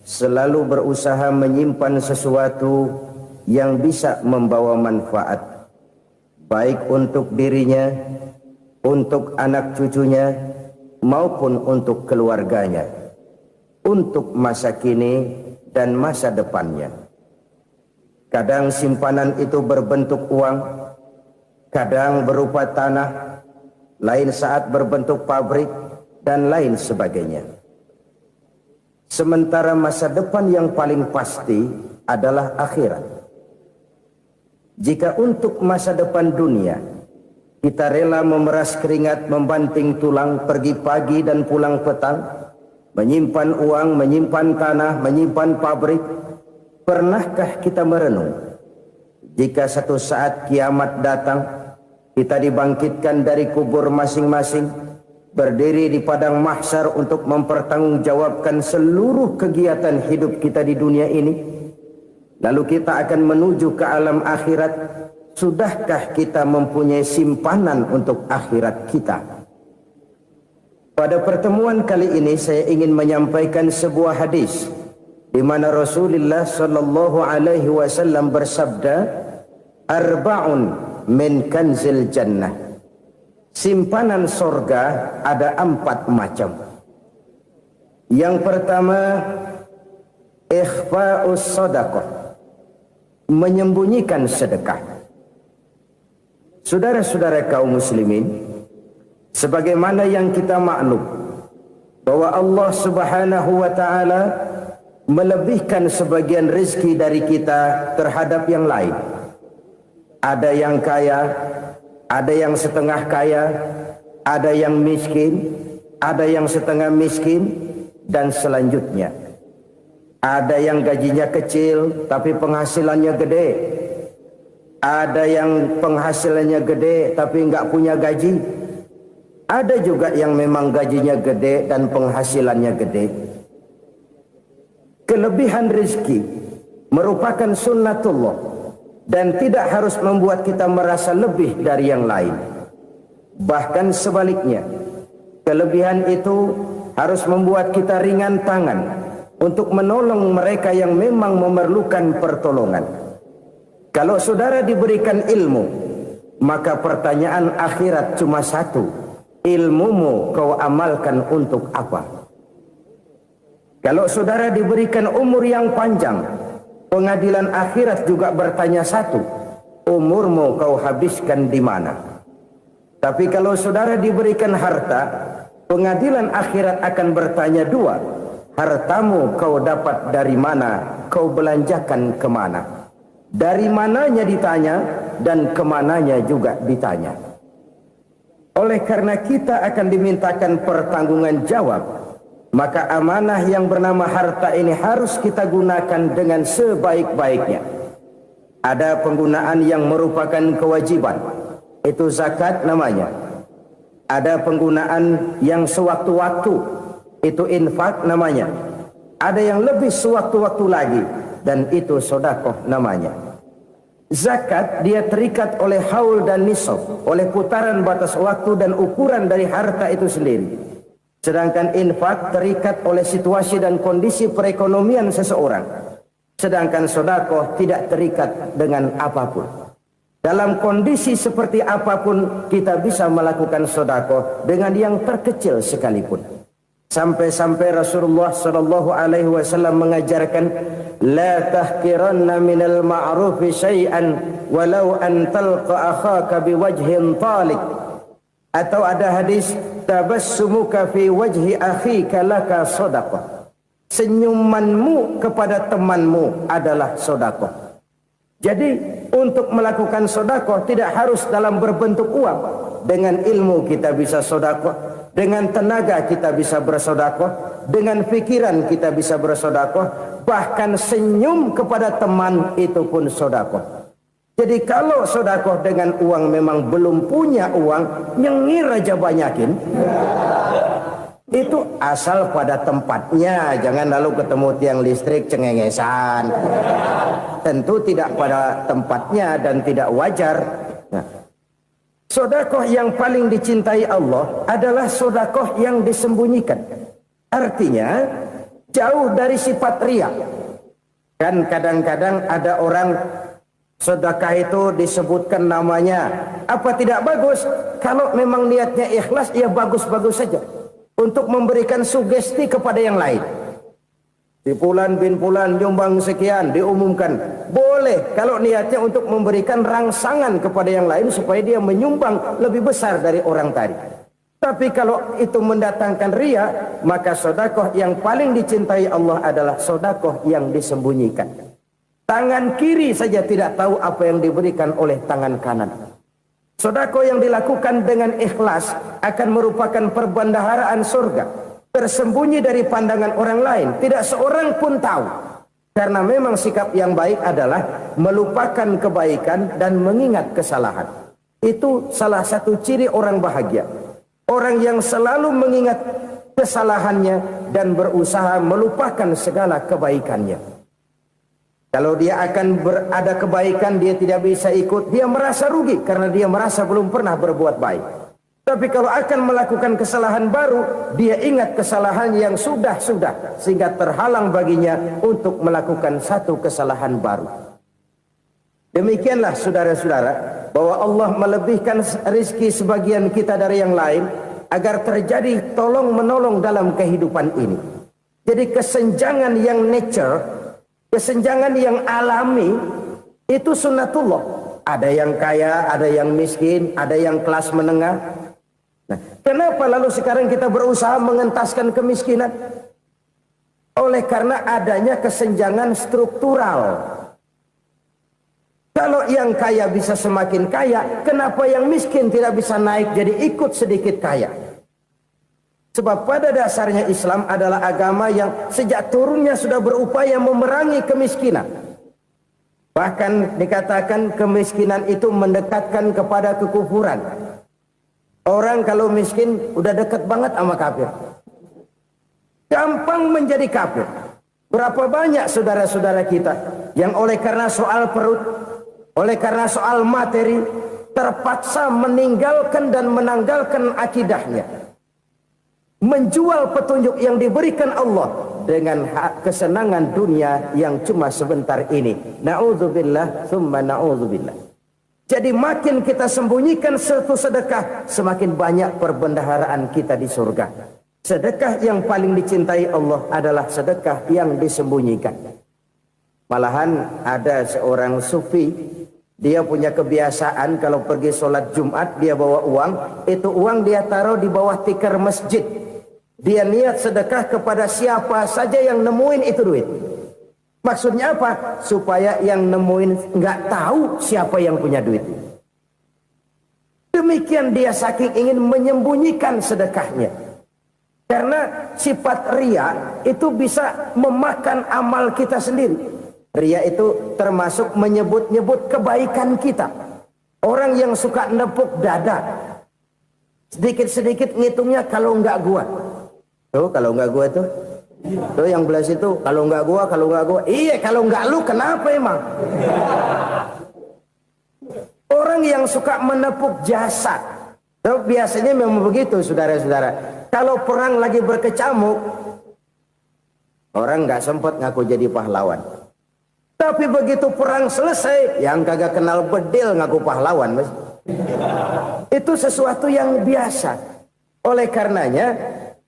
selalu berusaha menyimpan sesuatu yang bisa membawa manfaat, baik untuk dirinya, untuk anak cucunya, maupun untuk keluarganya, untuk masa kini dan masa depannya. Kadang simpanan itu berbentuk uang, kadang berupa tanah, lain saat berbentuk pabrik, dan lain sebagainya. Sementara masa depan yang paling pasti adalah akhirat. Jika untuk masa depan dunia kita rela memeras keringat, membanting tulang, pergi pagi dan pulang petang, menyimpan uang, menyimpan tanah, menyimpan pabrik, pernahkah kita merenung jika satu saat kiamat datang, kita dibangkitkan dari kubur masing-masing, berdiri di padang mahsyar untuk mempertanggungjawabkan seluruh kegiatan hidup kita di dunia ini, lalu kita akan menuju ke alam akhirat. Sudahkah kita mempunyai simpanan untuk akhirat kita? Pada pertemuan kali ini saya ingin menyampaikan sebuah hadis di mana Rasulullah sallallahu alaihi wasallam bersabda, arba'un min kanzil jannah. Simpanan sorga ada 4 macam. Yang pertama, ikhfa'us sadaqah, menyembunyikan sedekah. Saudara-saudara kaum muslimin, sebagaimana yang kita maklum bahwa Allah Subhanahu wa taala melebihkan sebagian rezeki dari kita terhadap yang lain. Ada yang kaya, ada yang setengah kaya, ada yang miskin, ada yang setengah miskin, dan selanjutnya. Ada yang gajinya kecil tapi penghasilannya gede. Ada yang penghasilannya gede tapi nggak punya gaji. Ada juga yang memang gajinya gede dan penghasilannya gede. Kelebihan rezeki merupakan sunnatullah dan tidak harus membuat kita merasa lebih dari yang lain. Bahkan sebaliknya, kelebihan itu harus membuat kita ringan tangan untuk menolong mereka yang memang memerlukan pertolongan. Kalau saudara diberikan ilmu, maka pertanyaan akhirat cuma satu: ilmumu kau amalkan untuk apa? Kalau saudara diberikan umur yang panjang, pengadilan akhirat juga bertanya satu: umurmu kau habiskan di mana? Tapi kalau saudara diberikan harta, pengadilan akhirat akan bertanya dua: hartamu kau dapat dari mana? Kau belanjakan kemana? Dari mananya ditanya dan kemananya juga ditanya. Oleh karena kita akan dimintakan pertanggungan jawab, maka amanah yang bernama harta ini harus kita gunakan dengan sebaik-baiknya. Ada penggunaan yang merupakan kewajiban, itu zakat namanya. Ada penggunaan yang sewaktu-waktu, itu infak namanya. Ada yang lebih sewaktu-waktu lagi, dan itu sedekah namanya. Zakat dia terikat oleh haul dan nisab, oleh putaran batas waktu dan ukuran dari harta itu sendiri. Sedangkan infak terikat oleh situasi dan kondisi perekonomian seseorang. Sedangkan sedekah tidak terikat dengan apapun. Dalam kondisi seperti apapun kita bisa melakukan sedekah dengan yang terkecil sekalipun. Sampai-sampai Rasulullah sallallahu alaihi wasallam mengajarkan, la tahqiranna minal ma'rufi syai'an walau an talqa akhaka biwajhin talik. Atau ada hadis, tabassumuka fi wajhi akhika laka shadaqah. Senyumanmu kepada temanmu adalah sedekah. Jadi untuk melakukan sedekah tidak harus dalam berbentuk uang. Dengan ilmu kita bisa sedekah, dengan tenaga kita bisa bersedekah, dengan pikiran kita bisa bersedekah, bahkan senyum kepada teman itu pun sedekah. Jadi kalau sedekah dengan uang memang belum punya uang, nyengir aja banyakin. Itu asal pada tempatnya, jangan lalu ketemu tiang listrik cengengesan. Tentu tidak pada tempatnya dan tidak wajar. Nah, sedekah yang paling dicintai Allah adalah sedekah yang disembunyikan. Artinya, jauh dari sifat riya. Kan kadang-kadang ada orang sedekah itu disebutkan namanya, apa tidak bagus? Kalau memang niatnya ikhlas, ya bagus-bagus saja untuk memberikan sugesti kepada yang lain. Si Fulan bin Fulan nyumbang sekian, diumumkan. Boleh kalau niatnya untuk memberikan rangsangan kepada yang lain supaya dia menyumbang lebih besar dari orang tadi. Tapi kalau itu mendatangkan riya, maka sedekah yang paling dicintai Allah adalah sedekah yang disembunyikan. Tangan kiri saja tidak tahu apa yang diberikan oleh tangan kanan. Sedekah yang dilakukan dengan ikhlas akan merupakan perbendaharaan surga, tersembunyi dari pandangan orang lain, tidak seorang pun tahu. Karena memang sikap yang baik adalah melupakan kebaikan dan mengingat kesalahan. Itu salah satu ciri orang bahagia. Orang yang selalu mengingat kesalahannya dan berusaha melupakan segala kebaikannya. Kalau dia akan ada kebaikan, dia tidak bisa ikut, dia merasa rugi karena dia merasa belum pernah berbuat baik. Tapi kalau akan melakukan kesalahan baru, dia ingat kesalahan yang sudah-sudah, sehingga terhalang baginya untuk melakukan satu kesalahan baru. Demikianlah saudara-saudara, bahwa Allah melebihkan rizki sebagian kita dari yang lain, agar terjadi tolong-menolong dalam kehidupan ini. Jadi kesenjangan yang nature, kesenjangan yang alami, itu sunnatullah. Ada yang kaya, ada yang miskin, ada yang kelas menengah. Nah, kenapa lalu sekarang kita berusaha mengentaskan kemiskinan? Oleh karena adanya kesenjangan struktural. Kalau yang kaya bisa semakin kaya, kenapa yang miskin tidak bisa naik jadi ikut sedikit kaya? Sebab pada dasarnya Islam adalah agama yang sejak turunnya sudah berupaya memerangi kemiskinan. Bahkan dikatakan kemiskinan itu mendekatkan kepada kekufuran. Orang kalau miskin udah dekat banget sama kafir. Gampang menjadi kafir. Berapa banyak saudara-saudara kita yang oleh karena soal perut, oleh karena soal materi, terpaksa meninggalkan dan menanggalkan akidahnya. Menjual petunjuk yang diberikan Allah dengan kesenangan dunia yang cuma sebentar ini. Na'udzubillah, thumma na'udzubillah. Jadi makin kita sembunyikan satu sedekah, semakin banyak perbendaharaan kita di surga. Sedekah yang paling dicintai Allah adalah sedekah yang disembunyikan. Malahan ada seorang sufi, dia punya kebiasaan kalau pergi sholat Jumat dia bawa uang, itu uang dia taruh di bawah tikar masjid. Dia niat sedekah kepada siapa saja yang nemuin itu duit. Maksudnya apa? Supaya yang nemuin nggak tahu siapa yang punya duit. Demikian dia saking ingin menyembunyikan sedekahnya. Karena sifat riya itu bisa memakan amal kita sendiri. Riya itu termasuk menyebut-nyebut kebaikan kita. Orang yang suka nepuk dada, sedikit-sedikit ngitungnya kalau nggak gua. Tuh kalau nggak gua tuh yang belah situ, kalau nggak gua, iya kalau nggak lu kenapa emang? Orang yang suka menepuk jasad, tuh biasanya memang begitu saudara-saudara. Kalau perang lagi berkecamuk, orang nggak sempat ngaku jadi pahlawan. Tapi begitu perang selesai, yang kagak kenal bedil ngaku pahlawan, mas. Itu sesuatu yang biasa. Oleh karenanya,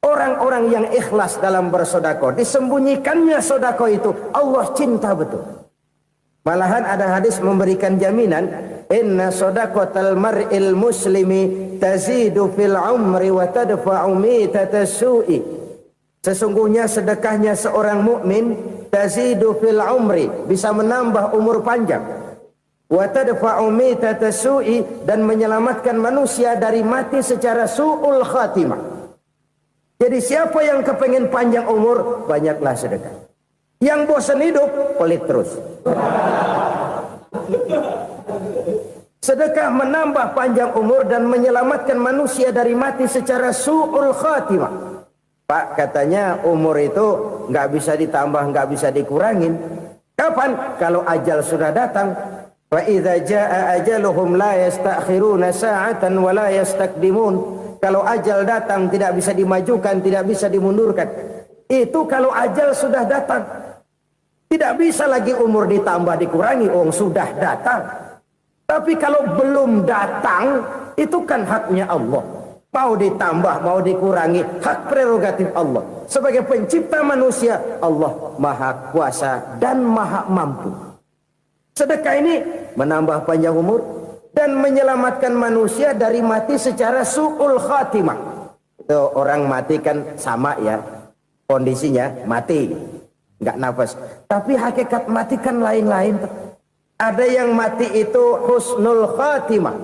orang-orang yang ikhlas dalam bersedekah, disembunyikannya sedekah itu, Allah cinta betul. Malahan ada hadis memberikan jaminan, inna sedaqatal mar'il muslimi tazidu fil umri wa tadfa'u mitatas su'i. Sesungguhnya sedekahnya seorang mukmin tazidu fil umri, bisa menambah umur panjang, wa tadfa'u mitatas su'i, dan menyelamatkan manusia dari mati secara su'ul khatimah. Jadi siapa yang kepengen panjang umur, banyaklah sedekah. Yang bosan hidup, pelit terus. Sedekah menambah panjang umur dan menyelamatkan manusia dari mati secara su'ul khatimah. Pak, katanya umur itu nggak bisa ditambah, nggak bisa dikurangin. Kapan? Kalau ajal sudah datang. Wa idza jaa ajaluhum la yastakhiruna sa'atan wa la yastakdimun. Kalau ajal datang tidak bisa dimajukan, tidak bisa dimundurkan. Itu kalau ajal sudah datang. Tidak bisa lagi umur ditambah dikurangi, sudah datang. Tapi kalau belum datang, itu kan haknya Allah. Mau ditambah, mau dikurangi, hak prerogatif Allah. Sebagai pencipta manusia, Allah Maha Kuasa dan Maha Mampu. Sedekah ini menambah panjang umur dan menyelamatkan manusia dari mati secara su'ul khatimah. Itu orang mati kan sama ya, kondisinya mati, nggak nafas. Tapi hakikat mati kan lain-lain. Ada yang mati itu husnul khatimah,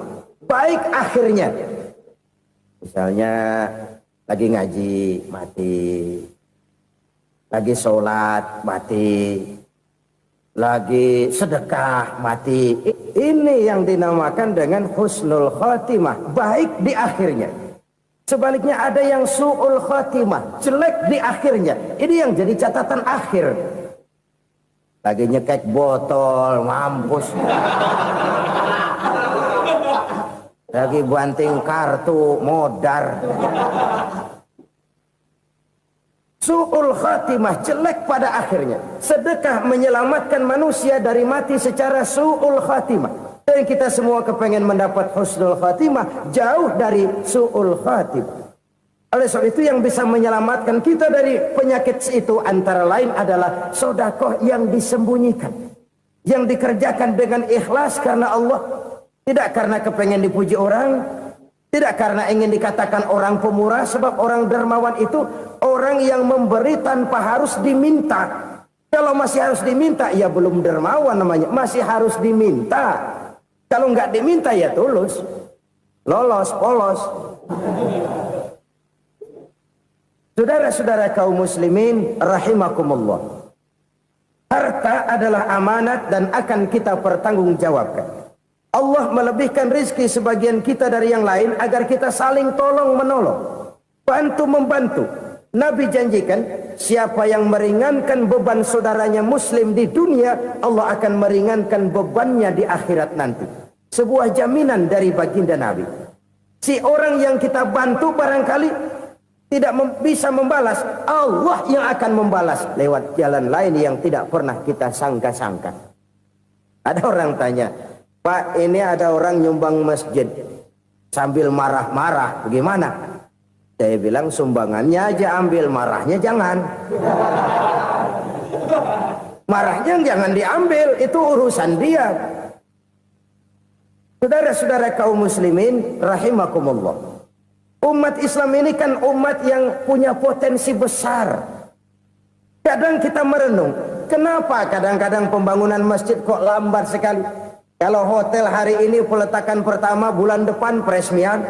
baik akhirnya. Misalnya lagi ngaji mati, lagi sholat mati, lagi sedekah mati. Ini yang dinamakan dengan husnul khatimah, baik di akhirnya. Sebaliknya ada yang su'ul khatimah, jelek di akhirnya. Ini yang jadi catatan akhir. Lagi nyekek botol, mampus. Lagi banting kartu, modar. Su'ul khatimah, jelek pada akhirnya. Sedekah menyelamatkan manusia dari mati secara su'ul khatimah. Dan kita semua kepengen mendapat husnul khatimah, jauh dari su'ul khatimah. Oleh sebab itu yang bisa menyelamatkan kita dari penyakit itu antara lain adalah sedekah yang disembunyikan, yang dikerjakan dengan ikhlas karena Allah, tidak karena kepengen dipuji orang, tidak karena ingin dikatakan orang pemurah. Sebab orang dermawan itu orang yang memberi tanpa harus diminta. Kalau masih harus diminta, ya belum dermawan namanya, masih harus diminta. Kalau nggak diminta ya tulus, lolos, polos. Saudara-saudara kaum muslimin rahimakumullah. Harta adalah amanat dan akan kita pertanggungjawabkan. Allah melebihkan rizki sebagian kita dari yang lain agar kita saling tolong menolong, bantu membantu. Nabi janjikan siapa yang meringankan beban saudaranya muslim di dunia, Allah akan meringankan bebannya di akhirat nanti. Sebuah jaminan dari baginda Nabi. Si orang yang kita bantu barangkali tidak bisa membalas, Allah yang akan membalas lewat jalan lain yang tidak pernah kita sangka-sangka. Ada orang tanya, Pak, ini ada orang nyumbang masjid sambil marah-marah, bagaimana? Saya bilang sumbangannya aja ambil, marahnya jangan. Marahnya jangan diambil, itu urusan dia. Saudara-saudara kaum muslimin rahimakumullah. Umat Islam ini kan umat yang punya potensi besar. Kadang kita merenung, kenapa kadang-kadang pembangunan masjid kok lambat sekali? Kalau hotel hari ini peletakan pertama, bulan depan peresmian.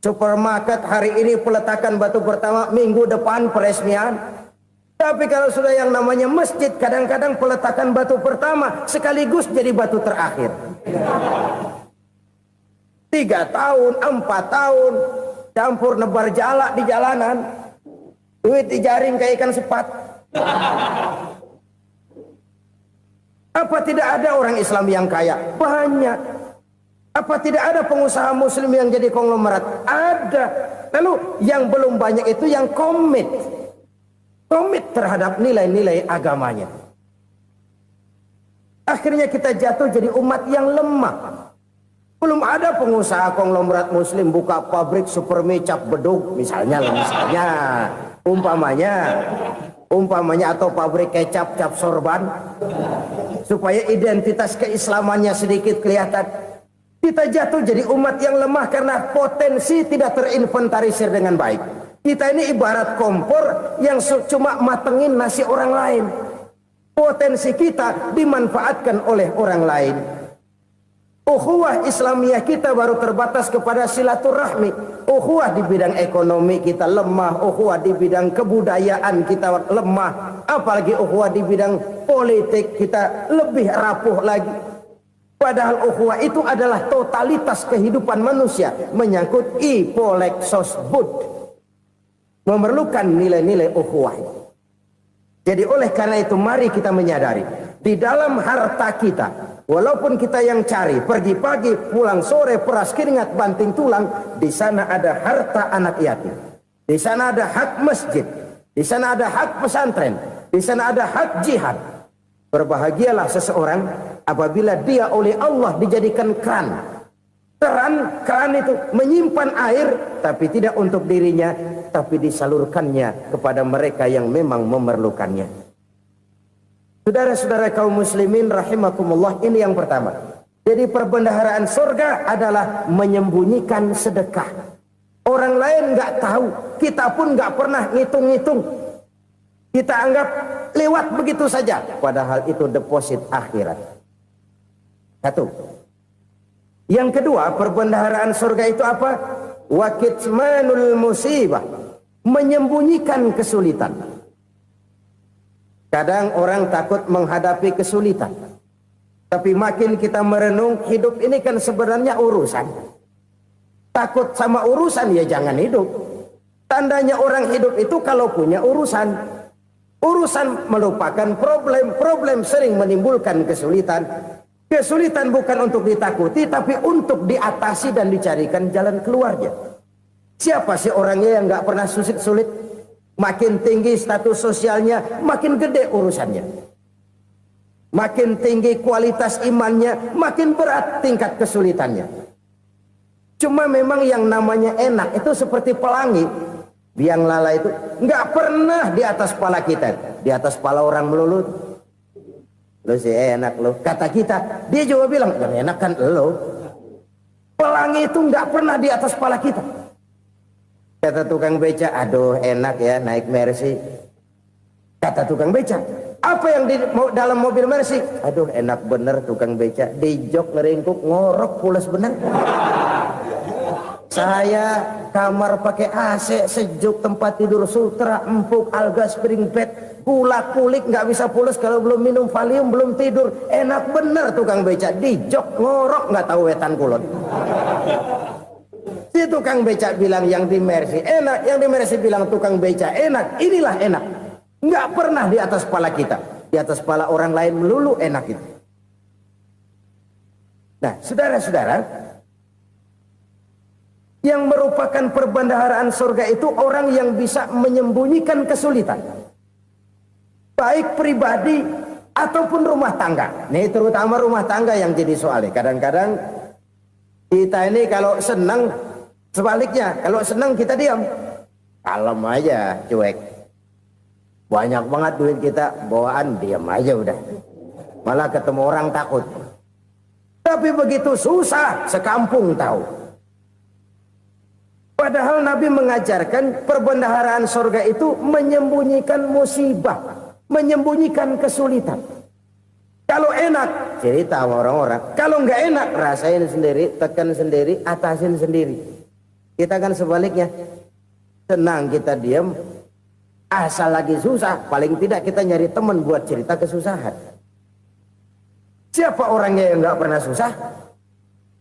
Supermarket hari ini peletakan batu pertama, minggu depan peresmian. Tapi kalau sudah yang namanya masjid, kadang-kadang peletakan batu pertama sekaligus jadi batu terakhir. 3 tahun, 4 tahun, campur nebar jalak di jalanan, duit dijaring kayak ikan sepat. Apa tidak ada orang Islam yang kaya? Banyak. Apa tidak ada pengusaha muslim yang jadi konglomerat? Ada. Lalu yang belum banyak itu yang komit terhadap nilai-nilai agamanya. Akhirnya kita jatuh jadi umat yang lemah. Belum ada pengusaha konglomerat muslim buka pabrik supermi cap beduk misalnya umpamanya atau pabrik kecap cap sorban supaya identitas keislamannya sedikit kelihatan. Kita jatuh jadi umat yang lemah karena potensi tidak terinventarisir dengan baik. Kita ini ibarat kompor yang cuma matengin nasi orang lain. Potensi kita dimanfaatkan oleh orang lain. Ukhuwah Islamiyah kita baru terbatas kepada silaturahmi. Ukhuwah di bidang ekonomi kita lemah, ukhuwah di bidang kebudayaan kita lemah, apalagi ukhuwah di bidang politik kita lebih rapuh lagi. Padahal ukhuwah itu adalah totalitas kehidupan manusia, menyangkut ipolek sosbud, memerlukan nilai-nilai ukhuwah. Jadi oleh karena itu mari kita menyadari di dalam harta kita, walaupun kita yang cari, pergi pagi, pulang sore, peras keringat, banting tulang, di sana ada harta anak yatim. Di sana ada hak masjid. Di sana ada hak pesantren, di sana ada hak jihad. Berbahagialah seseorang apabila dia oleh Allah dijadikan keran. Keran itu menyimpan air, tapi tidak untuk dirinya, tapi disalurkannya kepada mereka yang memang memerlukannya. Saudara-saudara kaum muslimin rahimakumullah, ini yang pertama. Jadi perbendaharaan surga adalah menyembunyikan sedekah. Orang lain nggak tahu, kita pun nggak pernah ngitung-ngitung. Kita anggap lewat begitu saja, padahal itu deposit akhirat. Satu. Yang kedua, perbendaharaan surga itu apa? Wa kitmanul musibah, menyembunyikan kesulitan. Kadang orang takut menghadapi kesulitan, tapi makin kita merenung, hidup ini kan sebenarnya urusan. Takut sama urusan, ya jangan hidup. Tandanya orang hidup itu kalau punya urusan. Urusan melupakan problem. Problem sering menimbulkan kesulitan. Kesulitan bukan untuk ditakuti, tapi untuk diatasi dan dicarikan jalan keluarnya. Siapa sih orangnya yang nggak pernah sulit-sulit? Makin tinggi status sosialnya, makin gede urusannya. Makin tinggi kualitas imannya, makin berat tingkat kesulitannya. Cuma memang yang namanya enak itu seperti pelangi. Biang lala itu nggak pernah di atas kepala kita, di atas kepala orang melulu. Lo sih enak lo, kata kita. Dia juga bilang yang enak kan lo. Pelangi itu nggak pernah di atas kepala kita. Kata tukang beca, aduh enak ya naik Mercy. Kata tukang beca, apa yang di dalam mobil Mercy? Aduh enak bener tukang beca, di jok ngeringkuk ngorok pulas bener. Saya kamar pakai AC, sejuk, tempat tidur sutra, empuk, alga, spring bed, kulak kulik nggak bisa pulas kalau belum minum Valium, belum tidur. Enak bener tukang beca, di jok ngorok nggak tahu wetan kulon. Si tukang beca bilang yang di Mercy enak, yang di Mercy bilang tukang beca enak. Inilah enak, nggak pernah di atas kepala kita, di atas kepala orang lain melulu enak itu. Nah, saudara-saudara, yang merupakan perbendaharaan surga itu orang yang bisa menyembunyikan kesulitan, baik pribadi ataupun rumah tangga. Nih terutama rumah tangga yang jadi soalnya. Kadang-kadang kita ini kalau senang, sebaliknya kalau senang kita diam, kalem aja, cuek. Banyak banget duit kita, bawaan diam aja udah. Malah ketemu orang takut. Tapi begitu susah, sekampung tahu. Padahal Nabi mengajarkan perbendaharaan surga itu menyembunyikan musibah, menyembunyikan kesulitan. Kalau enak, cerita sama orang-orang. Kalau nggak enak, rasain sendiri, tekan sendiri, atasin sendiri. Kita kan sebaliknya, senang kita diam, asal lagi susah, paling tidak kita nyari teman buat cerita kesusahan. Siapa orangnya yang nggak pernah susah?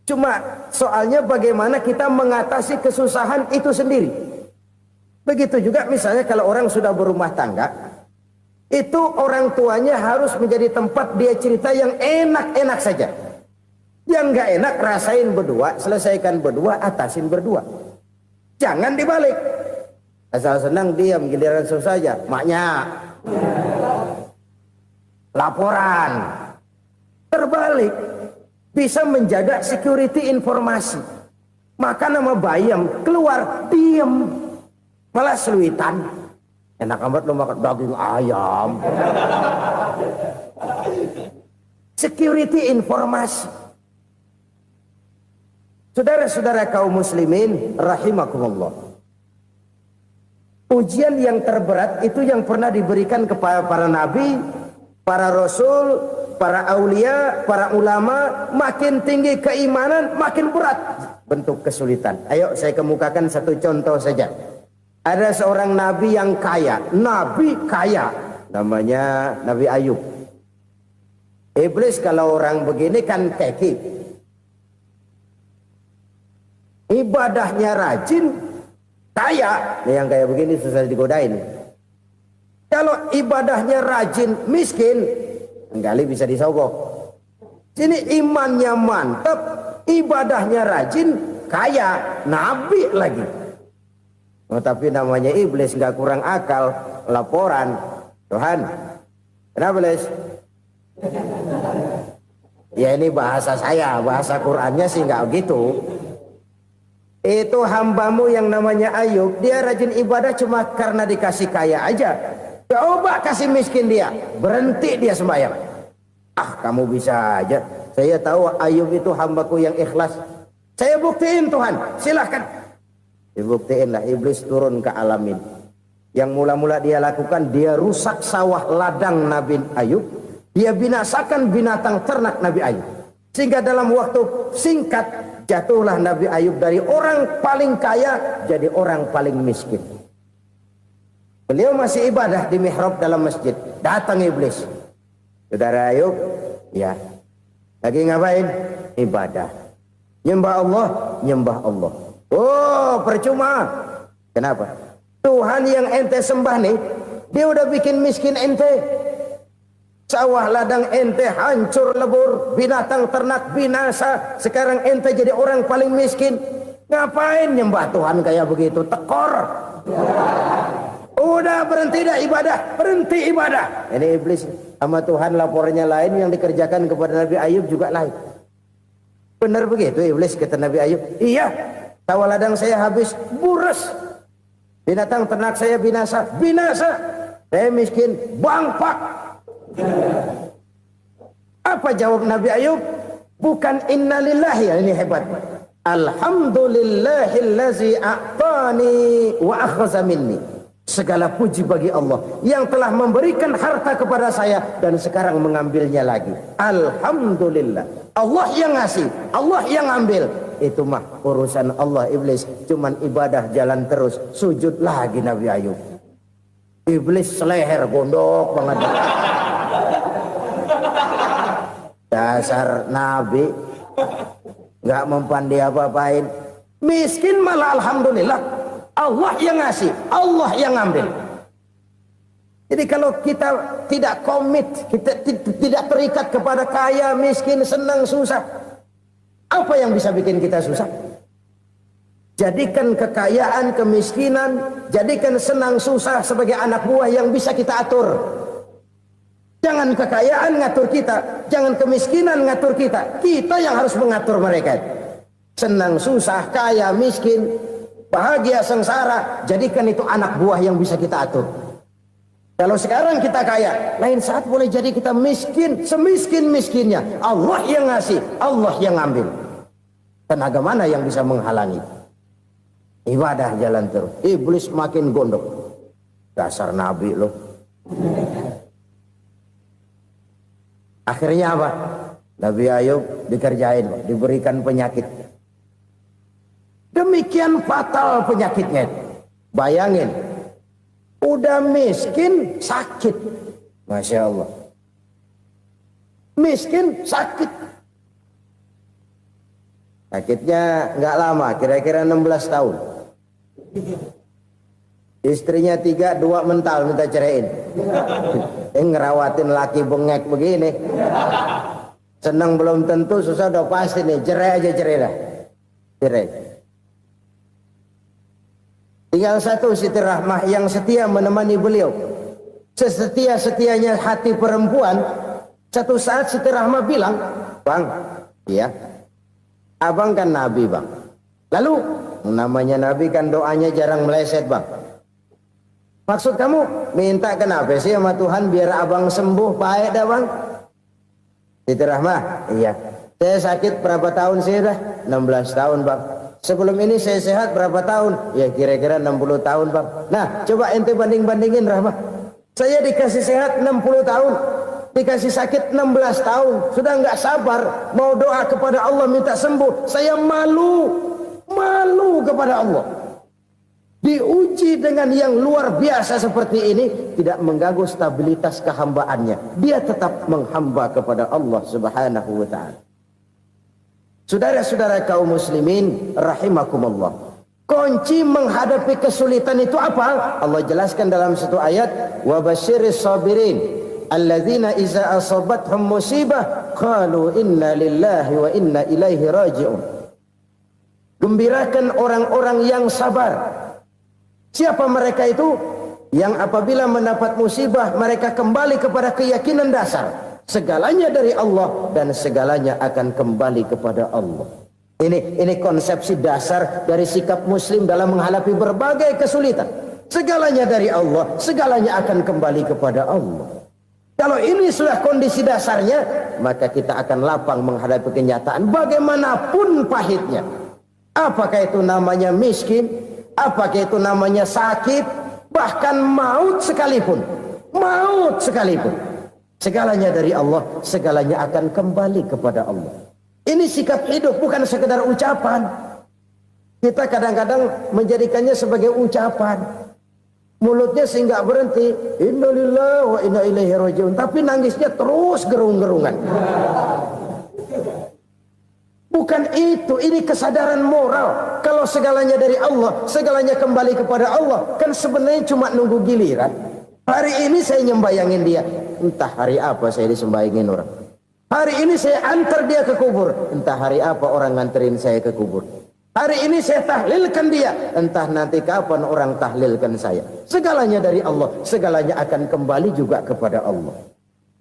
Cuma soalnya bagaimana kita mengatasi kesusahan itu sendiri. Begitu juga misalnya kalau orang sudah berumah tangga, itu orang tuanya harus menjadi tempat dia cerita yang enak-enak saja. Yang nggak enak rasain berdua, selesaikan berdua, atasin berdua. Jangan dibalik. Asal senang diam, giliran susah saja. Maknya laporan. Terbalik. Bisa menjaga security informasi. Maka nama bayam keluar diem, malah seluitan. Enak amat lo makan daging ayam. Security informasi. Saudara-saudara kaum muslimin rahimakumullah. Ujian yang terberat itu yang pernah diberikan kepada para nabi, para rasul, para aulia, para ulama. Makin tinggi keimanan, makin berat bentuk kesulitan. Ayo saya kemukakan satu contoh saja. Ada seorang nabi yang kaya, nabi kaya, namanya Nabi Ayub. Iblis kalau orang begini kan keki, ibadahnya rajin, kaya. Nih yang kayak begini susah digodain. Kalau ibadahnya rajin, miskin, kali bisa disogok. Sini imannya mantap, ibadahnya rajin, kaya, nabi lagi. Tapi namanya iblis nggak kurang akal, laporan Tuhan. Kenapa Les? Ya ini bahasa saya, bahasa Qurannya sih nggak gitu. Itu hambamu yang namanya Ayub, dia rajin ibadah cuma karena dikasih kaya aja. Coba kasih miskin dia, berhenti dia sembahyang. Ah, kamu bisa aja. Saya tahu Ayub itu hambaku yang ikhlas. Saya buktiin Tuhan, silahkan. Dibuktiin lah, iblis turun ke alamin. Yang mula-mula dia lakukan, dia rusak sawah ladang Nabi Ayub. Dia binasakan binatang ternak Nabi Ayub. Sehingga dalam waktu singkat, jatuhlah Nabi Ayub dari orang paling kaya jadi orang paling miskin. Beliau masih ibadah di mihrab dalam masjid. Datang iblis. Saudara Ayub, ya. Lagi ngapain? Ibadah. Nyembah Allah, nyembah Allah. Oh, percuma. Kenapa? Tuhan yang ente sembah nih, dia udah bikin miskin ente. Sawah ladang ente hancur lebur, binatang ternak binasa. Sekarang ente jadi orang paling miskin. Ngapain nyembah Tuhan kayak begitu? Tekor. Udah berhenti dah ibadah, berhenti ibadah. Ini iblis sama Tuhan laporannya lain, yang dikerjakan kepada Nabi Ayub juga lain. Benar begitu iblis, kata Nabi Ayub. Iya, sawah ladang saya habis, buras. Binatang ternak saya binasa, binasa. Saya miskin, bangpak. Apa jawab Nabi Ayub? Bukan innalillahi, ini hebat. Alhamdulillahillazi a'tani wa akhadha minni. Segala puji bagi Allah yang telah memberikan harta kepada saya dan sekarang mengambilnya lagi. Alhamdulillah. Allah yang ngasih, Allah yang ambil. Itu mah urusan Allah. Iblis cuman ibadah jalan terus, sujud lagi Nabi Ayub. Iblis seleher gondok banget. Dasar Nabi nggak mempan dia apa-apain. Miskin malah alhamdulillah. Allah yang ngasih, Allah yang ambil. Jadi kalau kita tidak komit, kita tidak terikat kepada kaya, miskin, senang, susah, apa yang bisa bikin kita susah? Jadikan kekayaan, kemiskinan, jadikan senang, susah sebagai anak buah yang bisa kita atur. Jangan kekayaan ngatur kita, jangan kemiskinan ngatur kita. Kita yang harus mengatur mereka. Senang, susah, kaya, miskin, bahagia, sengsara, jadikan itu anak buah yang bisa kita atur. Kalau sekarang kita kaya, lain saat boleh jadi kita miskin, semiskin-miskinnya. Allah yang ngasih, Allah yang ambil. Tenaga mana yang bisa menghalangi? Ibadah jalan terus. Iblis makin gondok. Dasar Nabi loh. Akhirnya apa? Nabi Ayub dikerjain, diberikan penyakit. Demikian fatal penyakitnya. Bayangin, udah miskin sakit. Masya Allah. Miskin sakit. Sakitnya nggak lama, kira-kira 16 tahun. Istrinya 3, 2 mental minta ceraiin. Ngerawatin laki bengek begini. Senang belum tentu, susah udah pasti nih. Cerai aja, cerai dah. Cerai. Tinggal satu Siti Rahmah yang setia menemani beliau. Sesetia-setianya hati perempuan. Satu saat Siti Rahmah bilang, "Bang, iya, abang kan Nabi, Bang. Lalu, namanya Nabi kan doanya jarang meleset, Bang. Maksud kamu minta kenapa sih sama Tuhan biar abang sembuh, baik dah, Bang?" Siti Rahmah, iya. Saya sakit berapa tahun sih dah? 16 tahun, Bang. Sebelum ini saya sehat berapa tahun? Ya kira-kira 60 tahun, Bang. Nah, coba ente banding-bandingin, Rahmah. Saya dikasih sehat 60 tahun, dikasih sakit 16 tahun. Sudah nggak sabar mau doa kepada Allah minta sembuh. Saya malu kepada Allah. Diuji dengan yang luar biasa seperti ini, tidak mengganggu stabilitas kehambaannya. Dia tetap menghamba kepada Allah Subhanahu wa ta'ala. Saudara-saudara kaum muslimin rahimakumullah. Kunci menghadapi kesulitan itu apa? Allah jelaskan dalam satu ayat, wa basyiris sabirin alladzina iza asabathum musibah qalu inna lillahi wa inna ilaihi raji'un. Gembirakan orang-orang yang sabar Siapa mereka itu? Yang apabila mendapat musibah mereka kembali kepada keyakinan dasar, segalanya dari Allah dan segalanya akan kembali kepada Allah. Ini konsepsi dasar dari sikap muslim dalam menghadapi berbagai kesulitan. Segalanya dari Allah, segalanya akan kembali kepada Allah. Kalau ini sudah kondisi dasarnya, maka kita akan lapang menghadapi kenyataan bagaimanapun pahitnya. Apakah itu namanya miskin, apakah itu namanya sakit, bahkan maut sekalipun. Maut sekalipun. Segalanya dari Allah, segalanya akan kembali kepada Allah. Ini sikap hidup, bukan sekedar ucapan. Kita kadang-kadang menjadikannya sebagai ucapan. Mulutnya sehingga berhenti, innalillahi wa inna ilaihi rajiun, tapi nangisnya terus gerung-gerungan. Bukan itu, ini kesadaran moral. Kalau segalanya dari Allah, segalanya kembali kepada Allah, kan sebenarnya cuma nunggu giliran. Hari ini saya nyembayangin dia, entah hari apa saya disembayangin orang. Hari ini saya antar dia ke kubur, entah hari apa orang nganterin saya ke kubur. Hari ini saya tahlilkan dia, entah nanti kapan orang tahlilkan saya. Segalanya dari Allah, segalanya akan kembali juga kepada Allah.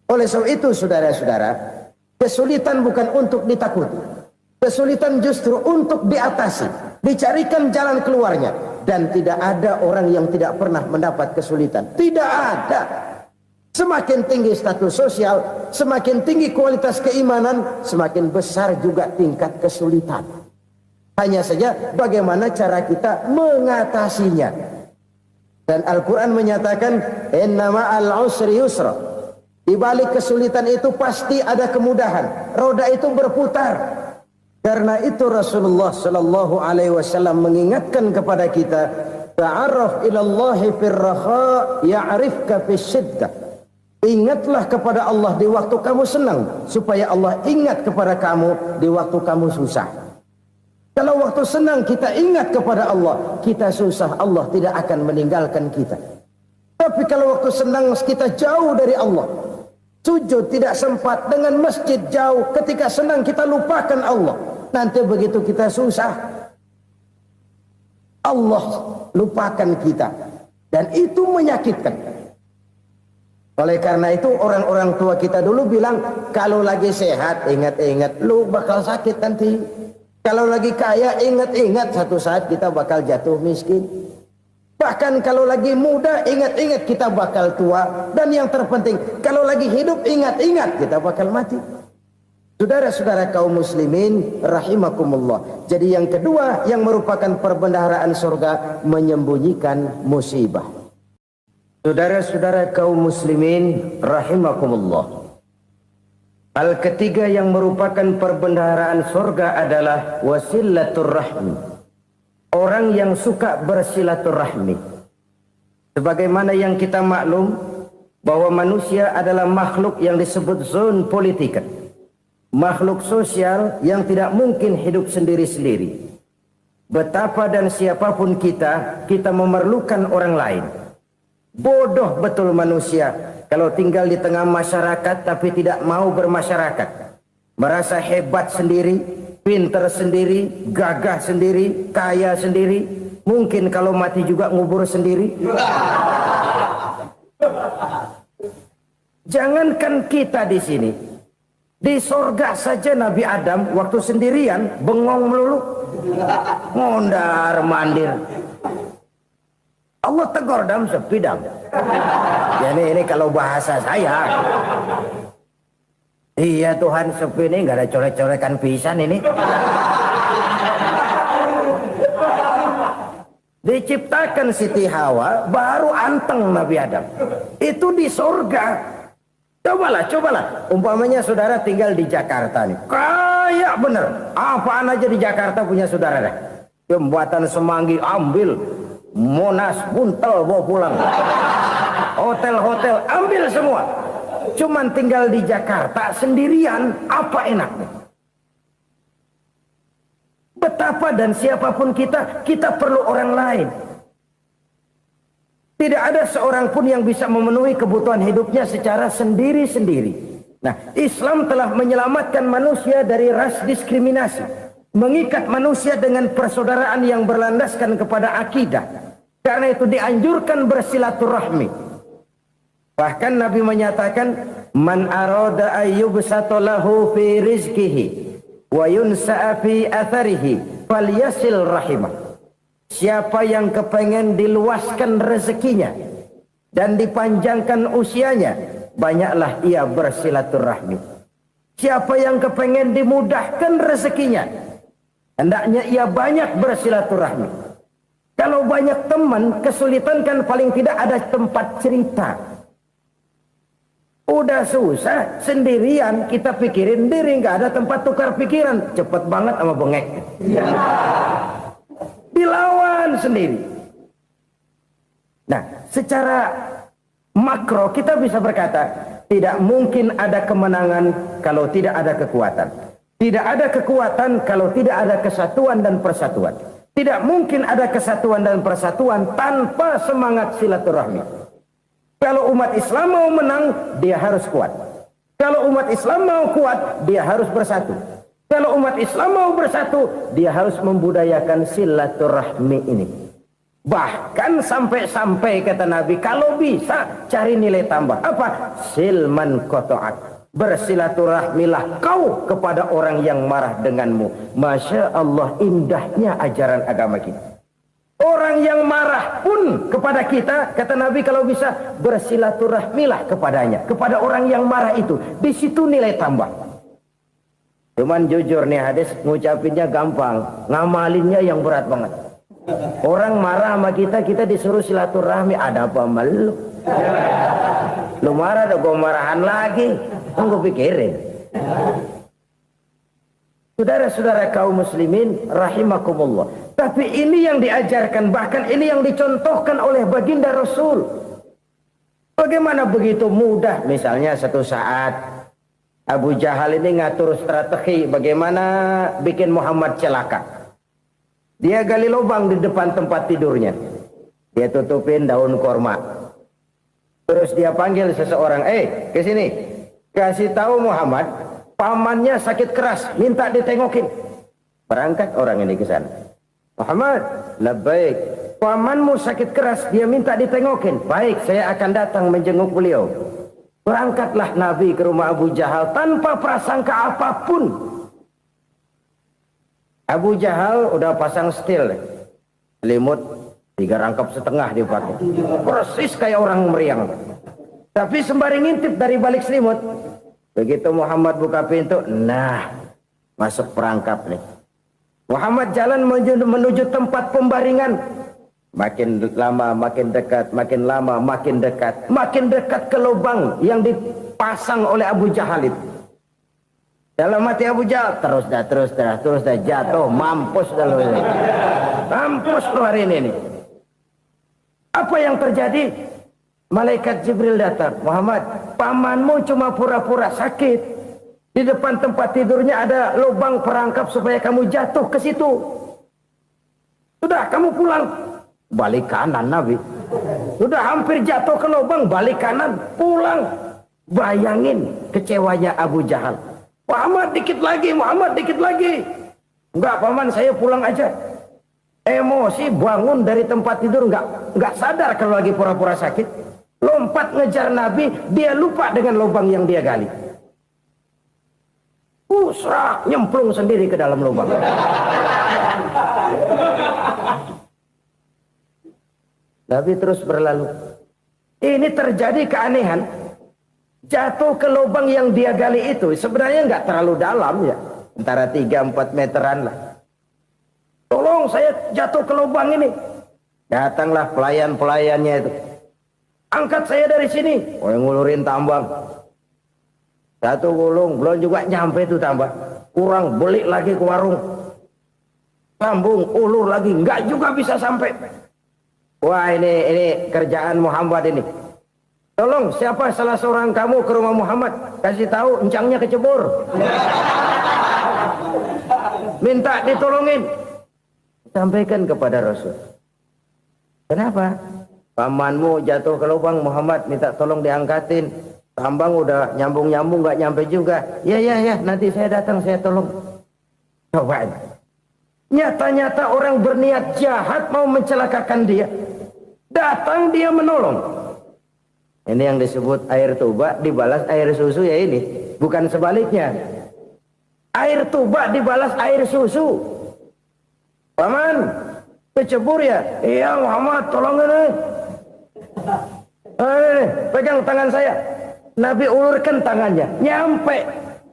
Oleh sebab itu saudara-saudara, kesulitan bukan untuk ditakuti. Kesulitan justru untuk diatasi, dicarikan jalan keluarnya. Dan tidak ada orang yang tidak pernah mendapat kesulitan. Tidak ada. Semakin tinggi status sosial, semakin tinggi kualitas keimanan, semakin besar juga tingkat kesulitan. Hanya saja bagaimana cara kita mengatasinya. Dan Al-Quran menyatakan, inna ma'al usri yusra. Di balik kesulitan itu pasti ada kemudahan. Roda itu berputar. Karena itu Rasulullah sallallahu alaihi wasallam mengingatkan kepada kita, ta'arraf ilallahi fir raha ya'rifka fis syiddah. Ingatlah kepada Allah di waktu kamu senang, supaya Allah ingat kepada kamu di waktu kamu susah. Kalau waktu senang kita ingat kepada Allah, kita susah, Allah tidak akan meninggalkan kita. Tapi kalau waktu senang kita jauh dari Allah, sujud tidak sempat, dengan masjid jauh, ketika senang kita lupakan Allah. Nanti begitu kita susah, Allah lupakan kita. Dan itu menyakitkan. Oleh karena itu orang-orang tua kita dulu bilang, kalau lagi sehat ingat-ingat lu bakal sakit nanti. Kalau lagi kaya ingat-ingat satu saat kita bakal jatuh miskin. Bahkan kalau lagi muda ingat-ingat kita bakal tua. Dan yang terpenting kalau lagi hidup ingat-ingat kita bakal mati. Saudara-saudara kaum muslimin rahimakumullah. Jadi yang kedua yang merupakan perbendaharaan surga, menyembunyikan musibah. Saudara-saudara kaum muslimin rahimakumullah. Hal ketiga yang merupakan perbendaharaan surga adalah wasilatur rahmi. Orang yang suka bersilaturahmi. Sebagaimana yang kita maklum bahwa manusia adalah makhluk yang disebut zon politika. Makhluk sosial yang tidak mungkin hidup sendiri-sendiri. Betapa dan siapapun kita memerlukan orang lain. Bodoh betul manusia kalau tinggal di tengah masyarakat tapi tidak mau bermasyarakat. Merasa hebat sendiri, pintar sendiri, gagah sendiri, kaya sendiri. Mungkin kalau mati juga ngubur sendiri. Jangankan kita di sini, di sorga saja Nabi Adam waktu sendirian bengong melulu, ngondar mandir. Allah tegur dam sepi dam. Jadi ini kalau bahasa saya, iya Tuhan sepi ini nggak ada coret-coretan pisan ini. Diciptakan Siti Hawa baru anteng Nabi Adam. Itu di surga. Cobalah. Umpamanya saudara tinggal di Jakarta nih. Kayak bener. Apaan aja di Jakarta punya saudara dah. Jembatan Semanggi ambil. Monas, Buntel bawa pulang. Hotel-hotel ambil semua. Cuman tinggal di Jakarta sendirian, apa enaknya? Betapa dan siapapun kita perlu orang lain. Tidak ada seorang pun yang bisa memenuhi kebutuhan hidupnya secara sendiri-sendiri. Nah, Islam telah menyelamatkan manusia dari ras diskriminasi. Mengikat manusia dengan persaudaraan yang berlandaskan kepada akidah. Karena itu dianjurkan bersilaturahmi. Bahkan Nabi menyatakan, man arada ayyubsata lahu fi rizqihi wa yunsa'a fi atharihi falyasil rahimah. Siapa yang kepengen diluaskan rezekinya dan dipanjangkan usianya, banyaklah ia bersilaturahmi. Siapa yang kepengen dimudahkan rezekinya, hendaknya ia banyak bersilaturahmi. Kalau banyak teman, kesulitan kan paling tidak ada tempat cerita. Udah susah, sendirian kita pikirin diri, nggak ada tempat tukar pikiran. Cepet banget sama bengek. Dilawan sendiri. Nah, secara makro kita bisa berkata, tidak mungkin ada kemenangan kalau tidak ada kekuatan. Tidak ada kekuatan kalau tidak ada kesatuan dan persatuan. Tidak mungkin ada kesatuan dan persatuan tanpa semangat silaturahmi. Kalau umat Islam mau menang, dia harus kuat. Kalau umat Islam mau kuat, dia harus bersatu. Kalau umat Islam mau bersatu, dia harus membudayakan silaturahmi ini. Bahkan sampai-sampai kata Nabi, kalau bisa cari nilai tambah. Apa? Silman qata'ak. Bersilaturahmilah kau kepada orang yang marah denganmu. Masya Allah, indahnya ajaran agama kita. Orang yang marah pun kepada kita, kata Nabi, kalau bisa bersilaturahmilah kepadanya, kepada orang yang marah itu. Di situ nilai tambah. Cuman jujur nih hadis, ngucapinnya gampang, ngamalinnya yang berat banget. Orang marah sama kita, kita disuruh silaturahmi, ada apa malu? Lu marah, ada gue marahan lagi. Tunggu pikirin. Saudara-saudara kaum muslimin rahimakumullah. Tapi ini yang diajarkan, bahkan ini yang dicontohkan oleh baginda Rasul. Bagaimana begitu mudah, misalnya satu saat Abu Jahal ini ngatur strategi bagaimana bikin Muhammad celaka. Dia gali lubang di depan tempat tidurnya. Dia tutupin daun korma. Terus dia panggil seseorang, ke sini. Kasih tahu Muhammad, pamannya sakit keras, minta ditengokin. Berangkat orang ini ke sana. Muhammad, labbaik. Pamanmu sakit keras, dia minta ditengokin. Baik, saya akan datang menjenguk beliau. Berangkatlah Nabi ke rumah Abu Jahal tanpa prasangka apapun. Abu Jahal udah pasang setil, selimut 3 rangkap setengah dipakai, persis kayak orang meriang. Tapi sembari ngintip dari balik selimut, begitu Muhammad buka pintu, nah masuk perangkap nih. Muhammad jalan menuju tempat pembaringan. Makin lama makin dekat, makin lama makin dekat, makin dekat ke lubang yang dipasang oleh Abu Jahal itu. Dalam hati Abu Jahal, terus dah jatuh, mampus dah lu ini. Mampus lu hari ini nih. Apa yang terjadi? Malaikat Jibril datang. Muhammad, pamanmu cuma pura-pura sakit. Di depan tempat tidurnya ada lubang perangkap supaya kamu jatuh ke situ. Sudah, kamu pulang. Balik kanan Nabi. Sudah hampir jatuh ke lubang, balik kanan, pulang. Bayangin kecewanya Abu Jahal. Muhammad dikit lagi, Muhammad dikit lagi. Enggak paman, saya pulang aja. Emosi bangun dari tempat tidur, enggak sadar kalau lagi pura-pura sakit. Lompat ngejar Nabi, dia lupa dengan lubang yang dia gali. Serak, nyemplung sendiri ke dalam lubang. Nabi terus berlalu. Ini terjadi keanehan. Jatuh ke lubang yang dia gali itu sebenarnya nggak terlalu dalam ya, antara 3-4 meteran lah. Tolong saya jatuh ke lubang ini. Datanglah pelayan-pelayannya itu. Angkat saya dari sini. Oh, yang ngulurin tambang. Satu gulung, belum juga nyampe itu tambang. Kurang, beli lagi ke warung. Sambung, ulur lagi, nggak juga bisa sampai. Wah, ini kerjaan Muhammad ini. Tolong, siapa salah seorang kamu ke rumah Muhammad, kasih tahu encangnya kecebur. Minta ditolongin. Sampaikan kepada Rasul. Kenapa? Pamanmu jatuh ke lubang, Muhammad minta tolong diangkatin. Tambang udah nyambung-nyambung nggak nyampe juga. Ya, nanti saya datang, saya tolong. Coba. Nyata-nyata orang berniat jahat mau mencelakakan dia. Datang dia menolong. Ini yang disebut air tuba dibalas air susu ya ini. Bukan sebaliknya. Air tuba dibalas air susu. Paman, kecebur ya? Iya Muhammad, tolong ini. Pegang tangan saya. Nabi ulurkan tangannya. Nyampe.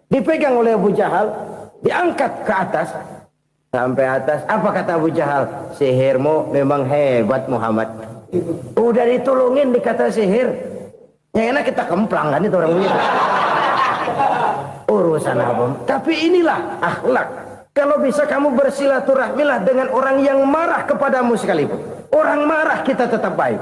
Dipegang oleh Abu Jahal. Diangkat ke atas. Sampai atas. Apa kata Abu Jahal? Sihirmu memang hebat Muhammad. Udah ditolongin dikata sihir. Yang enak kita kemplang kan itu orang begitu. Urusan apa? Tapi inilah akhlak. Kalau bisa kamu bersilaturahmilah dengan orang yang marah kepadamu sekalipun. Orang marah kita tetap baik.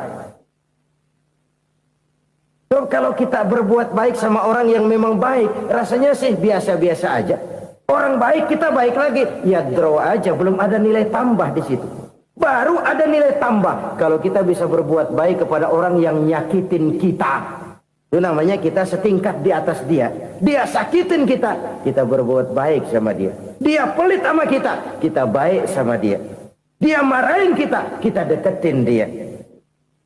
So, kalau kita berbuat baik sama orang yang memang baik, rasanya sih biasa-biasa aja. Orang baik kita baik lagi, ya draw aja, belum ada nilai tambah di situ. Baru ada nilai tambah kalau kita bisa berbuat baik kepada orang yang nyakitin kita. Itu namanya kita setingkat di atas dia. Dia sakitin kita, kita berbuat baik sama dia. Dia pelit sama kita, kita baik sama dia. Dia marahin kita, kita deketin dia.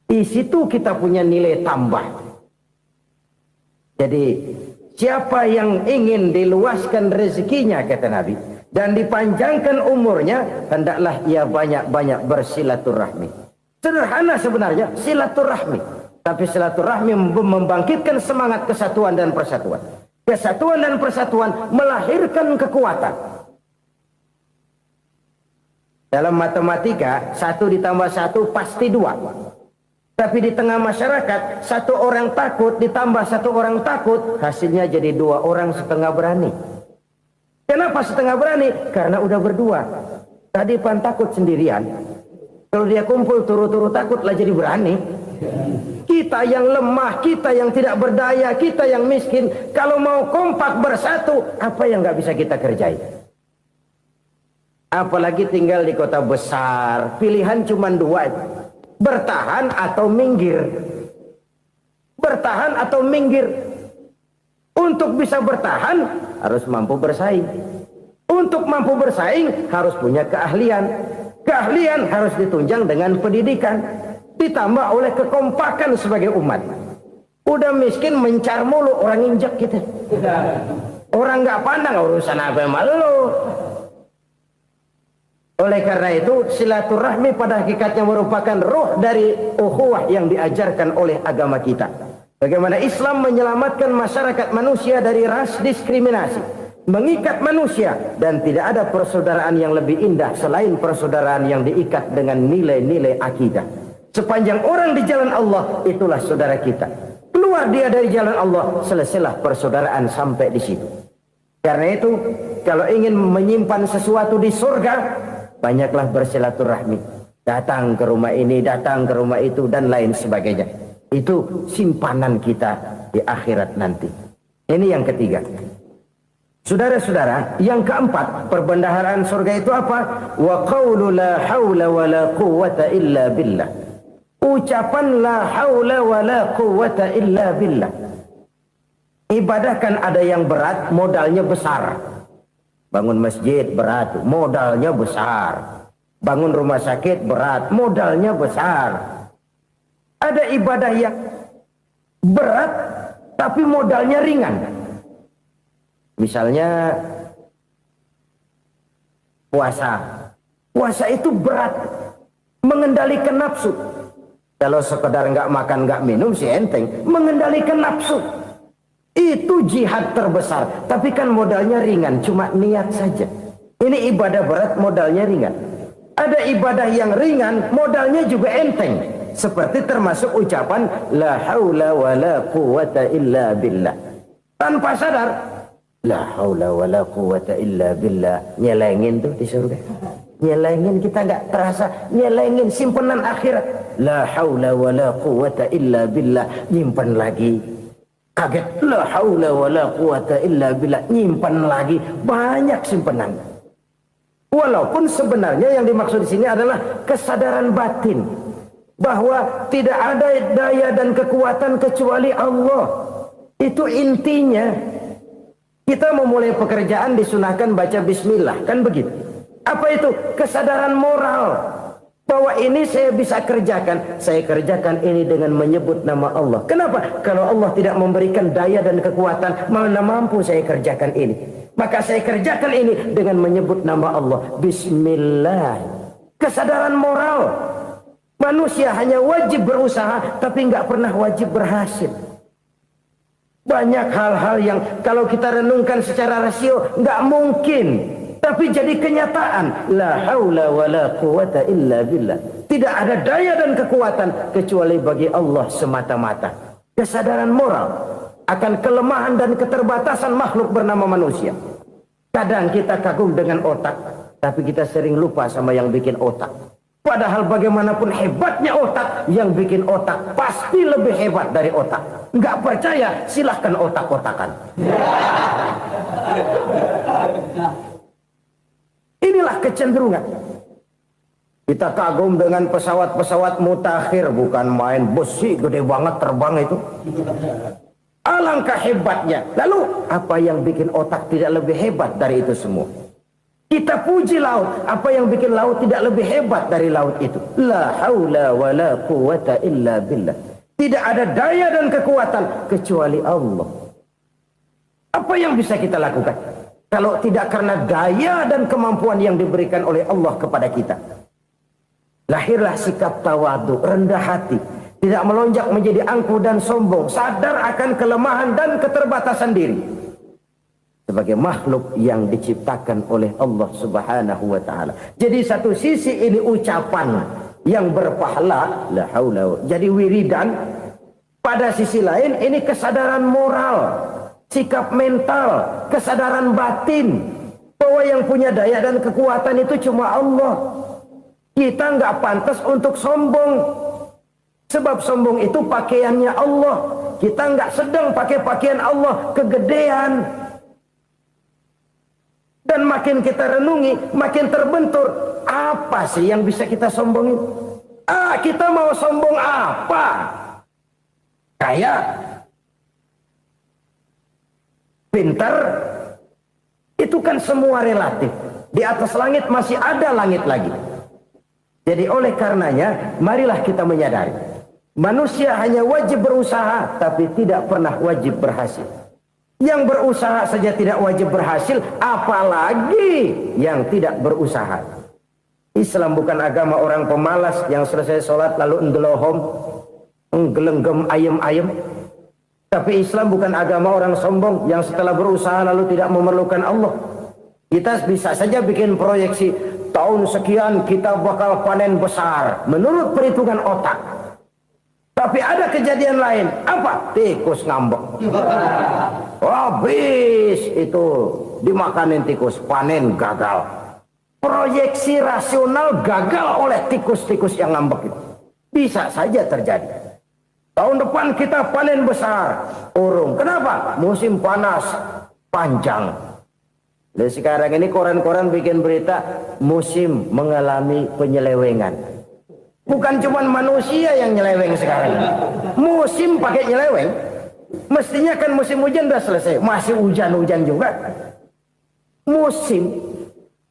Di situ kita punya nilai tambah. Jadi siapa yang ingin diluaskan rezekinya kata Nabi dan dipanjangkan umurnya, hendaklah ia banyak-banyak bersilaturahmi. Sederhana sebenarnya silaturahmi, tapi silaturahmi membangkitkan semangat kesatuan dan persatuan. Kesatuan dan persatuan melahirkan kekuatan. Dalam matematika 1 ditambah 1 pasti 2. Tapi di tengah masyarakat 1 orang takut ditambah 1 orang takut, hasilnya jadi 2 orang setengah berani. Kenapa setengah berani? Karena udah berdua. Tadi pan takut sendirian. Kalau dia kumpul turu-turu takutlah jadi berani. Kita yang lemah, kita yang tidak berdaya, kita yang miskin, kalau mau kompak bersatu, apa yang nggak bisa kita kerjain? Apalagi tinggal di kota besar, pilihan cuma 2. Bertahan atau minggir. Bertahan atau minggir. Untuk bisa bertahan harus mampu bersaing. Untuk mampu bersaing harus punya keahlian. Keahlian harus ditunjang dengan pendidikan, ditambah oleh kekompakan sebagai umat. Udah miskin mencar mulu, orang injak kita. Orang nggak pandang urusan apa malu. Oleh karena itu silaturahmi pada hakikatnya merupakan roh dari ukhuwah yang diajarkan oleh agama kita. Bagaimana Islam menyelamatkan masyarakat manusia dari ras diskriminasi, mengikat manusia, dan tidak ada persaudaraan yang lebih indah selain persaudaraan yang diikat dengan nilai-nilai akidah. Sepanjang orang di jalan Allah, itulah saudara kita. Keluar dia dari jalan Allah, selesailah persaudaraan sampai di situ. Karena itu, kalau ingin menyimpan sesuatu di surga, banyaklah bersilaturahmi. Datang ke rumah ini, datang ke rumah itu, dan lain sebagainya. Itu simpanan kita di akhirat nanti. Ini yang ketiga. Saudara-saudara, yang keempat, perbendaharaan surga itu apa? Wa qawlu la hawla wa la quwwata illa billah. Ucapan la hawla wa la quwwata illa billah. Ibadah kan ada yang berat, modalnya besar. Bangun masjid berat, modalnya besar. Bangun rumah sakit berat, modalnya besar. Ada ibadah yang berat, tapi modalnya ringan. Misalnya puasa. Puasa itu berat, mengendalikan nafsu. Kalau sekedar nggak makan nggak minum sih enteng, mengendalikan nafsu. Itu jihad terbesar, tapi kan modalnya ringan, cuma niat saja. Ini ibadah berat, modalnya ringan. Ada ibadah yang ringan, modalnya juga enteng. Seperti termasuk ucapan la haula wa la quwwata illa billah. Tanpa sadar, la haula wa la quwwata illa billah. Nyelengin tuh di surga. Nyelengin, kita nggak terasa, nyelengin simpenan akhirat. La haula wa la quwwata illa billah. Nyimpan lagi. Kaget, la haula wa la quwata illa billah, nyimpan lagi, banyak simpanan. Walaupun sebenarnya yang dimaksud di sini adalah kesadaran batin bahwa tidak ada daya dan kekuatan kecuali Allah. Itu intinya. Kita memulai pekerjaan disunahkan baca bismillah, kan begitu. Apa itu? Kesadaran moral Bahwa ini saya bisa kerjakan. Saya kerjakan ini dengan menyebut nama Allah. Kenapa? Kalau Allah tidak memberikan daya dan kekuatan, mana mampu saya kerjakan ini. Maka saya kerjakan ini dengan menyebut nama Allah. Bismillah. Kesadaran moral. Manusia hanya wajib berusaha, tapi nggak pernah wajib berhasil. Banyak hal-hal yang kalau kita renungkan secara rasio nggak mungkin. Tapi jadi kenyataan. La haula wa la quwata illa billah. Tidak ada daya dan kekuatan kecuali bagi Allah semata-mata. Kesadaran moral akan kelemahan dan keterbatasan makhluk bernama manusia. Kadang kita kagum dengan otak, tapi kita sering lupa sama yang bikin otak. Padahal bagaimanapun hebatnya otak, yang bikin otak pasti lebih hebat dari otak. Nggak percaya, silahkan otak-otakan. Inilah kecenderungan. Kita kagum dengan pesawat-pesawat mutakhir, bukan main besi gede banget terbang itu. Alangkah hebatnya. Lalu apa yang bikin otak tidak lebih hebat dari itu semua? Kita puji laut. Apa yang bikin laut tidak lebih hebat dari laut itu? La haula wa la quwata illa billah. Tidak ada daya dan kekuatan kecuali Allah. Apa yang bisa kita lakukan kalau tidak karena daya dan kemampuan yang diberikan oleh Allah kepada kita? Lahirlah sikap tawadu, rendah hati, tidak melonjak menjadi angkuh dan sombong, sadar akan kelemahan dan keterbatasan diri. Sebagai makhluk yang diciptakan oleh Allah Subhanahu wa taala. Jadi satu sisi ini ucapan yang berpahala, la haula, jadi wiridan. Pada sisi lain ini kesadaran moral, sikap mental, kesadaran batin bahwa yang punya daya dan kekuatan itu cuma Allah. Kita nggak pantas untuk sombong, sebab sombong itu pakaiannya Allah. Kita nggak sedang pakai pakaian Allah, kegedean. Dan makin kita renungi, makin terbentur. Apa sih yang bisa kita sombongin? Kita mau sombong apa? Kaya, pintar, itu kan semua relatif. Di atas langit masih ada langit lagi. Jadi oleh karenanya, marilah kita menyadari. Manusia hanya wajib berusaha, tapi tidak pernah wajib berhasil. Yang berusaha saja tidak wajib berhasil, apalagi yang tidak berusaha. Islam bukan agama orang pemalas yang selesai sholat lalu ngelohom, nggelenggem ayem-ayem. Tapi Islam bukan agama orang sombong yang setelah berusaha lalu tidak memerlukan Allah. Kita bisa saja bikin proyeksi, tahun sekian kita bakal panen besar menurut perhitungan otak. Tapi ada kejadian lain. Apa? Tikus ngambek. Habis itu dimakanin tikus, panen gagal. Proyeksi rasional gagal oleh tikus-tikus yang ngambek itu. Bisa saja terjadi. Tahun depan kita panen besar, urung. Kenapa? Musim panas panjang. Dan sekarang ini koran-koran bikin berita musim mengalami penyelewengan. Bukan cuma manusia yang nyeleweng sekarang. Musim pakai nyeleweng. Mestinya kan musim hujan udah selesai, masih hujan-hujan juga. Musim.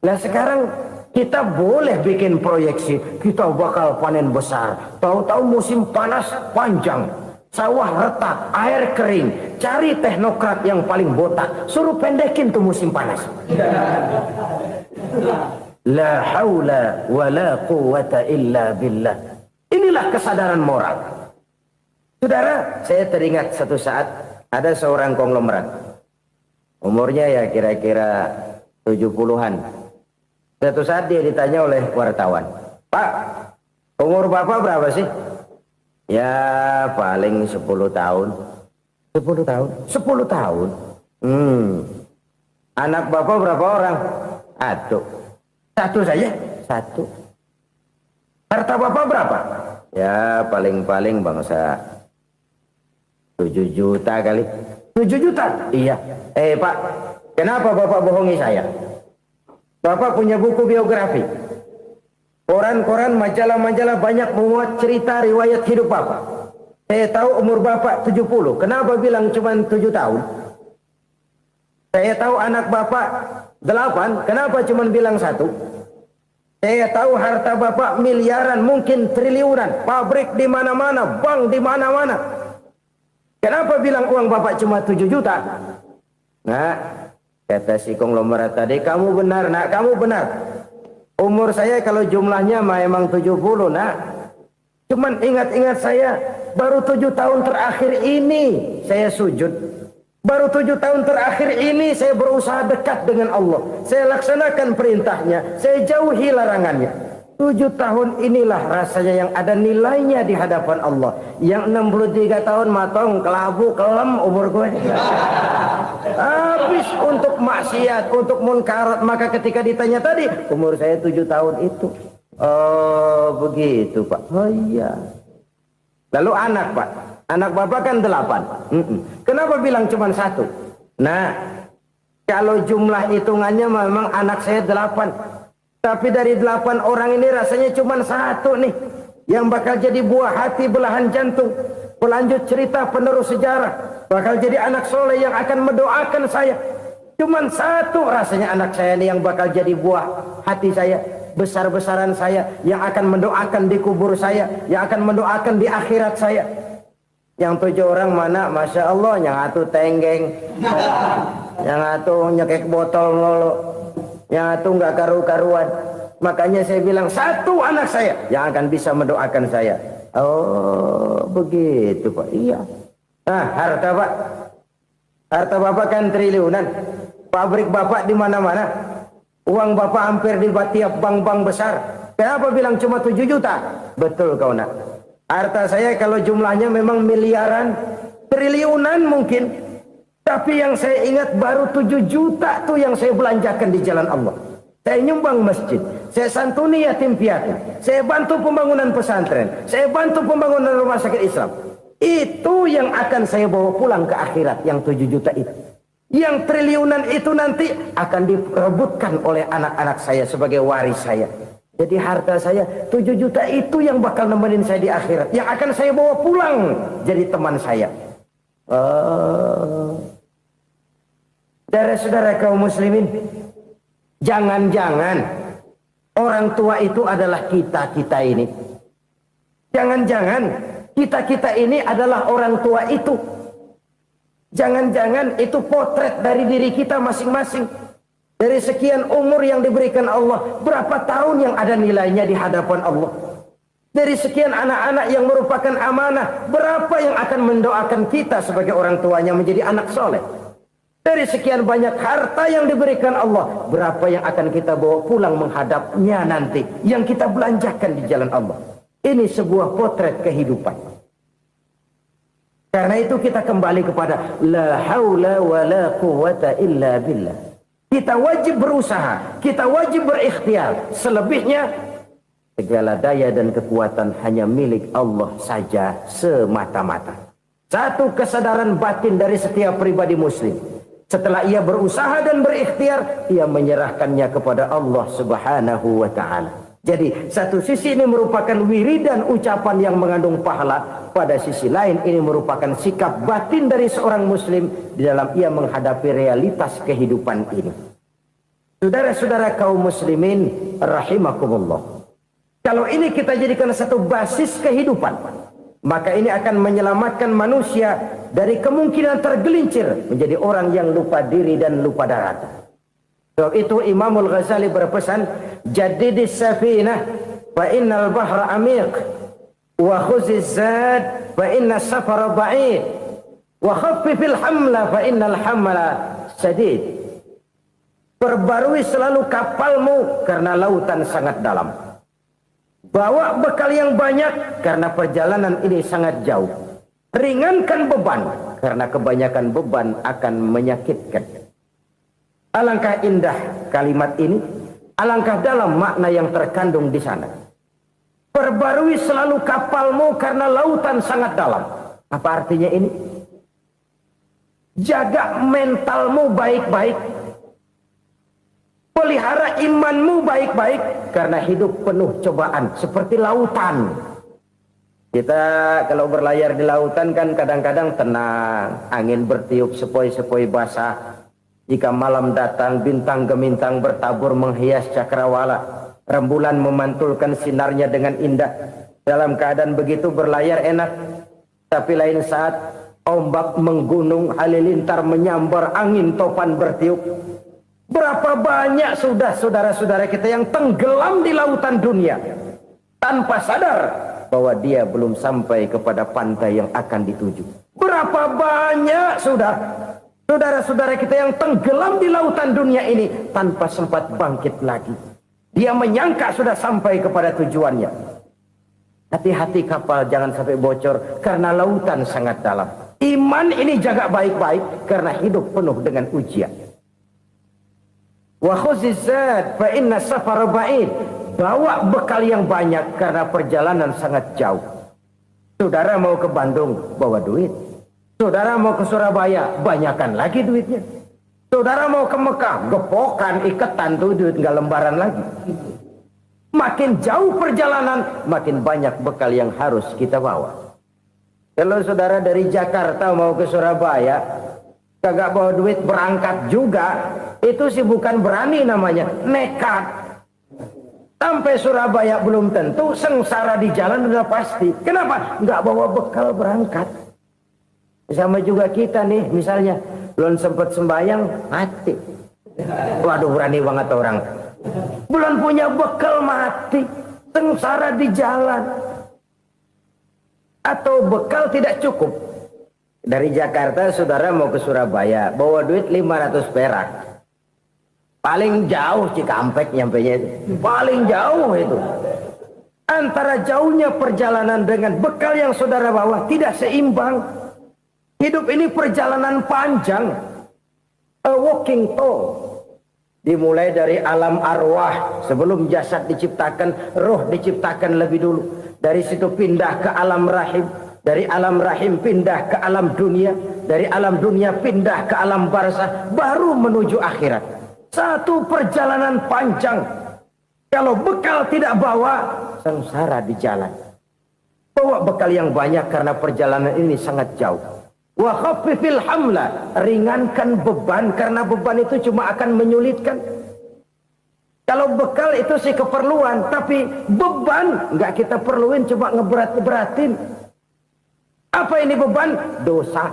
Nah sekarang kita boleh bikin proyeksi, kita bakal panen besar. Tahu-tahu musim panas panjang, sawah retak, air kering. Cari teknokrat yang paling botak, suruh pendekin tuh musim panas. La haula wa la quwata illa billah. Inilah kesadaran moral. Saudara, saya teringat satu saat ada seorang konglomerat. Umurnya ya kira-kira 70-an. Satu saat dia ditanya oleh wartawan, "Pak, umur Bapak berapa sih?" "Ya paling 10 tahun." 10 tahun? 10 tahun? Anak Bapak berapa orang? Aduh. Satu saja? Satu. Harta Bapak berapa? Ya paling-paling bangsa 7 juta kali. 7 juta? Iya. Pak, kenapa Bapak bohongi saya? Bapak punya buku biografi. Koran-koran, majalah-majalah banyak memuat cerita riwayat hidup Bapak. Saya tahu umur Bapak 70. Kenapa bilang cuma 7 tahun? Saya tahu anak Bapak 8. Kenapa cuma bilang 1? Saya tahu harta bapak miliaran, mungkin triliunan, pabrik di mana-mana, bank di mana-mana. Kenapa bilang uang bapak cuma 7 juta? Nah, kata si konglomerat tadi, kamu benar nak, kamu benar. Umur saya kalau jumlahnya memang 70 nak. Cuman ingat-ingat saya, baru 7 tahun terakhir ini saya sujud. Baru 7 tahun terakhir ini saya berusaha dekat dengan Allah. Saya laksanakan perintahnya, saya jauhi larangannya. 7 tahun inilah rasanya yang ada nilainya di hadapan Allah. Yang 63 tahun matong, kelabu, kelem umur gue. Habis untuk maksiat, untuk munkarat. Maka ketika ditanya tadi, umur saya 7 tahun itu. Oh begitu Pak. Oh iya. Lalu anak Pak. Anak bapak kan 8. Kenapa bilang cuma 1? Nah, kalau jumlah hitungannya memang anak saya 8. Tapi dari 8 orang ini rasanya cuma 1 nih. Yang bakal jadi buah hati, belahan jantung. Pelanjut cerita, penerus sejarah. Bakal jadi anak soleh yang akan mendoakan saya. Cuma 1 rasanya anak saya ini yang bakal jadi buah hati saya. Besar-besaran saya. Yang akan mendoakan di kubur saya. Yang akan mendoakan di akhirat saya. Yang 7 orang mana, Masya Allah, yang atu tenggeng, yang atu nyekek botol lolo, yang atu nggak karu-karuan. Makanya saya bilang 1 anak saya yang akan bisa mendoakan saya. Oh begitu Pak. Iya. Nah harta Pak, harta Bapak kan triliunan, pabrik Bapak di mana-mana, uang Bapak hampir di tiap bank-bank besar. Kenapa bilang cuma 7 juta? Betul kau nak. Harta saya kalau jumlahnya memang miliaran, triliunan mungkin. Tapi yang saya ingat baru 7 juta tuh yang saya belanjakan di jalan Allah. Saya nyumbang masjid, saya santuni yatim piatu, saya bantu pembangunan pesantren, saya bantu pembangunan rumah sakit Islam. Itu yang akan saya bawa pulang ke akhirat, yang 7 juta itu. Yang triliunan itu nanti akan diperebutkan oleh anak-anak saya sebagai waris saya. Jadi harta saya 7 juta itu yang bakal nemenin saya di akhirat. Yang akan saya bawa pulang jadi teman saya. Saudara-saudara kaum muslimin, jangan-jangan orang tua itu adalah kita-kita ini. Jangan-jangan kita-kita ini adalah orang tua itu. Jangan-jangan itu potret dari diri kita masing-masing. Dari sekian umur yang diberikan Allah, berapa tahun yang ada nilainya di hadapan Allah? Dari sekian anak-anak yang merupakan amanah, berapa yang akan mendoakan kita sebagai orang tuanya menjadi anak soleh? Dari sekian banyak harta yang diberikan Allah, berapa yang akan kita bawa pulang menghadapnya nanti, yang kita belanjakan di jalan Allah? Ini sebuah potret kehidupan. Karena itu kita kembali kepada la haula wa la quwata illa billah. Kita wajib berusaha, kita wajib berikhtiar. Selebihnya, segala daya dan kekuatan hanya milik Allah saja semata-mata. Satu kesadaran batin dari setiap pribadi muslim. Setelah ia berusaha dan berikhtiar, ia menyerahkannya kepada Allah Subhanahu wa ta'ala. Jadi, satu sisi ini merupakan wiridan ucapan yang mengandung pahala. Pada sisi lain, ini merupakan sikap batin dari seorang muslim di dalam ia menghadapi realitas kehidupan ini. Saudara-saudara kaum muslimin, rahimakumullah. Kalau ini kita jadikan satu basis kehidupan, maka ini akan menyelamatkan manusia dari kemungkinan tergelincir menjadi orang yang lupa diri dan lupa darat. Sebab itu Imamul Ghazali berpesan, jadidis safinah fa innal bahra amiq, wa khuziz zad fa inna safara ba'id, wa khaffifil hamla fa innal hamla sadid. Perbarui selalu kapalmu karena lautan sangat dalam. Bawa bekal yang banyak karena perjalanan ini sangat jauh. Ringankan beban karena kebanyakan beban akan menyakitkan. Alangkah indah kalimat ini, alangkah dalam makna yang terkandung di sana. Perbarui selalu kapalmu karena lautan sangat dalam. Apa artinya ini? Jaga mentalmu baik-baik. Pelihara imanmu baik-baik karena hidup penuh cobaan seperti lautan. Kita kalau berlayar di lautan kan kadang-kadang tenang, angin bertiup sepoi-sepoi basah. Jika malam datang, bintang gemintang bertabur menghias cakrawala. Rembulan memantulkan sinarnya dengan indah. Dalam keadaan begitu berlayar enak. Tapi lain saat ombak menggunung, halilintar menyambar, angin topan bertiup. Berapa banyak sudah saudara-saudara kita yang tenggelam di lautan dunia tanpa sadar bahwa dia belum sampai kepada pantai yang akan dituju. Berapa banyak sudah saudara-saudara kita yang tenggelam di lautan dunia ini tanpa sempat bangkit lagi. Dia menyangka sudah sampai kepada tujuannya. Hati-hati kapal jangan sampai bocor karena lautan sangat dalam. Iman ini jaga baik-baik karena hidup penuh dengan ujian. Wa khuzizat fa inna safar ba'id. Bawa bekal yang banyak karena perjalanan sangat jauh. Saudara mau ke Bandung, bawa duit. Saudara mau ke Surabaya, banyakan lagi duitnya. Saudara mau ke Mekah, gepokan, iketan tuh duit nggak lembaran lagi. Makin jauh perjalanan, makin banyak bekal yang harus kita bawa. Kalau saudara dari Jakarta mau ke Surabaya, kagak bawa duit berangkat juga, itu sih bukan berani namanya, nekat. Sampai Surabaya belum tentu, sengsara di jalan udah pasti. Kenapa? Nggak bawa bekal berangkat. Sama juga kita nih, misalnya belum sempat sembahyang, mati. Waduh, berani banget orang. Belum punya bekal, mati. Sengsara di jalan. Atau bekal tidak cukup. Dari Jakarta saudara mau ke Surabaya, bawa duit 500 perak. Paling jauh Cikampek nyampenya itu. Paling jauh itu. Antara jauhnya perjalanan dengan bekal yang saudara bawa tidak seimbang. Hidup ini perjalanan panjang. A walking tour. Dimulai dari alam arwah. Sebelum jasad diciptakan, roh diciptakan lebih dulu. Dari situ pindah ke alam rahim. Dari alam rahim pindah ke alam dunia. Dari alam dunia pindah ke alam barzah. Baru menuju akhirat. Satu perjalanan panjang. Kalau bekal tidak bawa, sengsara di jalan. Bawa bekal yang banyak karena perjalanan ini sangat jauh. Wa khaffifil hamla, ringankan beban karena beban itu cuma akan menyulitkan. Kalau bekal itu sih keperluan, tapi beban nggak kita perluin, cuma ngeberat-beratin. Apa ini beban? Dosa,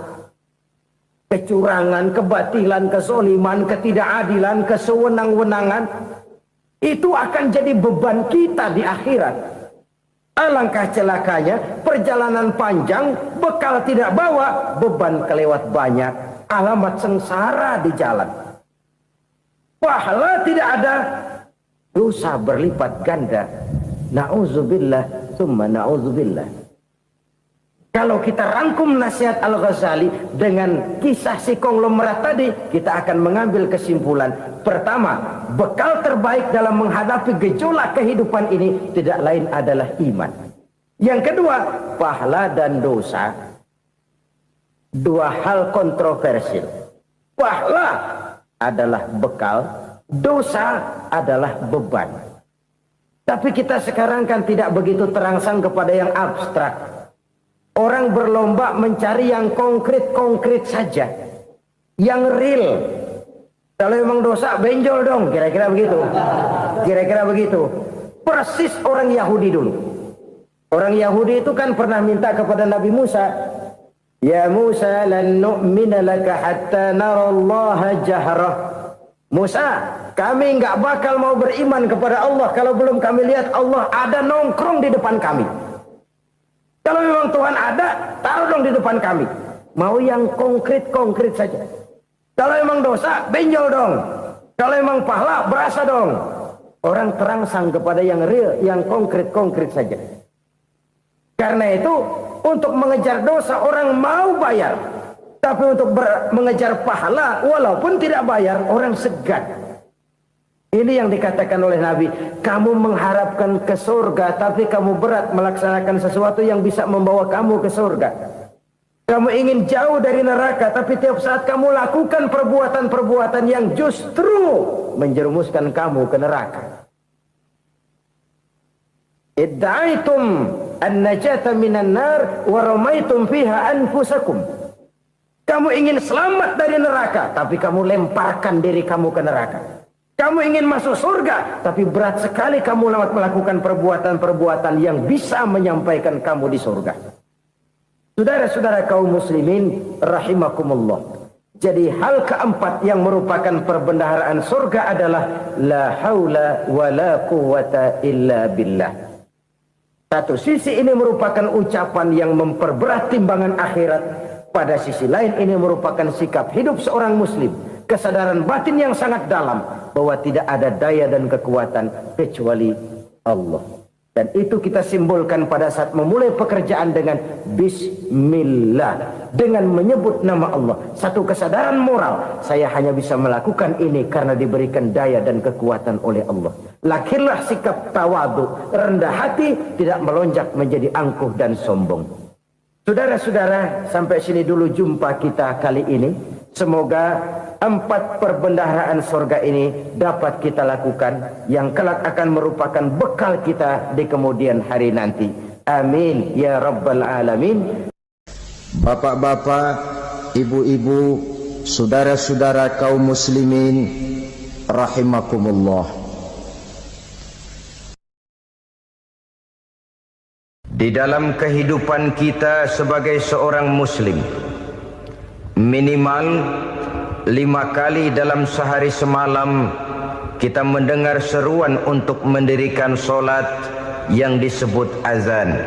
kecurangan, kebatilan, kesoliman, ketidakadilan, kesewenang-wenangan. Itu akan jadi beban kita di akhirat. Alangkah celakanya, perjalanan panjang, bekal tidak bawa, beban kelewat banyak, alamat sengsara di jalan. Pahala tidak ada, dosa berlipat ganda. Na'udzubillah, summa na'udzubillah. Kalau kita rangkum nasihat Al-Ghazali dengan kisah si konglomerat tadi, kita akan mengambil kesimpulan. Pertama, bekal terbaik dalam menghadapi gejolak kehidupan ini tidak lain adalah iman. Yang kedua, pahala dan dosa. Dua hal kontroversial. Pahala adalah bekal, dosa adalah beban. Tapi kita sekarang kan tidak begitu terangsang kepada yang abstrak. Orang berlomba mencari yang konkret-konkret saja. Yang real. Kalau memang dosa, benjol dong. Kira-kira begitu. Kira-kira begitu. Persis orang Yahudi dulu. Orang Yahudi itu kan pernah minta kepada Nabi Musa. Ya Musa, lan nu'mina laka hatta narallaha jahrah. Musa, kami nggak bakal mau beriman kepada Allah kalau belum kami lihat Allah ada nongkrong di depan kami. Kalau memang Tuhan ada, taruh dong di depan kami. Mau yang konkret-konkret saja. Kalau memang dosa, benjol dong. Kalau memang pahala, berasa dong. Orang terangsang kepada yang real, yang konkret-konkret saja. Karena itu, untuk mengejar dosa, orang mau bayar. Tapi untuk mengejar pahala, walaupun tidak bayar, orang segan. Ini yang dikatakan oleh Nabi, kamu mengharapkan ke surga, tapi kamu berat melaksanakan sesuatu yang bisa membawa kamu ke surga. Kamu ingin jauh dari neraka, tapi tiap saat kamu lakukan perbuatan-perbuatan yang justru menjerumuskan kamu ke neraka. Idda'aitum an-najata minan nar wa ramaitum fiha anfusakum. Kamu ingin selamat dari neraka, tapi kamu lemparkan diri kamu ke neraka. Kamu ingin masuk surga, tapi berat sekali kamu melakukan perbuatan-perbuatan yang bisa menyampaikan kamu di surga. Saudara-saudara kaum muslimin rahimakumullah. Jadi hal keempat yang merupakan perbendaharaan surga adalah la haula wa la quwwata illa billah. Satu sisi ini merupakan ucapan yang memperberat timbangan akhirat. Pada sisi lain ini merupakan sikap hidup seorang muslim. Kesadaran batin yang sangat dalam bahwa tidak ada daya dan kekuatan kecuali Allah. Dan itu kita simbolkan pada saat memulai pekerjaan dengan Bismillah. Dengan menyebut nama Allah. Satu kesadaran moral. Saya hanya bisa melakukan ini karena diberikan daya dan kekuatan oleh Allah. Lahirlah sikap tawadu, rendah hati, tidak melonjak menjadi angkuh dan sombong. Saudara-saudara, sampai sini dulu jumpa kita kali ini. Semoga 4 perbendaharaan surga ini dapat kita lakukan, yang kelak akan merupakan bekal kita di kemudian hari nanti. Amin ya rabbal alamin. Bapak-bapak, ibu-ibu, saudara-saudara kaum muslimin rahimakumullah. Di dalam kehidupan kita sebagai seorang muslim, minimal 5 kali dalam sehari semalam kita mendengar seruan untuk mendirikan solat yang disebut azan.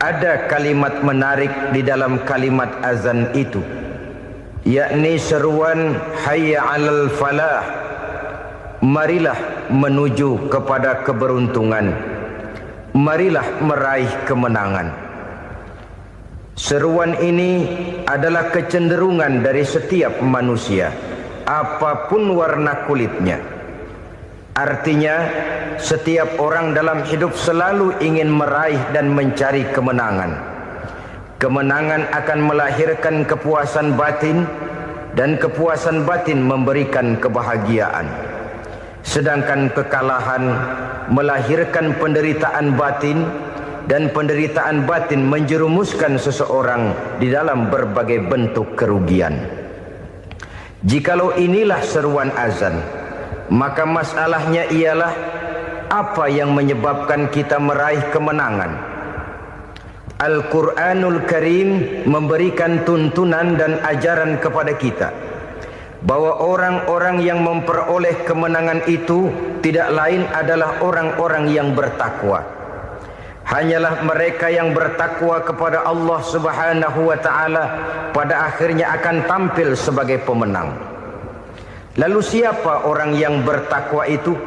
Ada kalimat menarik di dalam kalimat azan itu, yakni seruan hayya 'alal falah, marilah menuju kepada keberuntungan, marilah meraih kemenangan. Seruan ini adalah kecenderungan dari setiap manusia, apapun warna kulitnya. Artinya, setiap orang dalam hidup selalu ingin meraih dan mencari kemenangan. Kemenangan akan melahirkan kepuasan batin, dan kepuasan batin memberikan kebahagiaan. Sedangkan kekalahan melahirkan penderitaan batin, dan penderitaan batin menjerumuskan seseorang di dalam berbagai bentuk kerugian. Jikalau inilah seruan azan, maka masalahnya ialah apa yang menyebabkan kita meraih kemenangan. Al-Quranul Karim memberikan tuntunan dan ajaran kepada kita bahwa orang-orang yang memperoleh kemenangan itu tidak lain adalah orang-orang yang bertakwa. Hanyalah mereka yang bertakwa kepada Allah Subhanahu wa ta'ala pada akhirnya akan tampil sebagai pemenang. Lalu siapa orang yang bertakwa itu?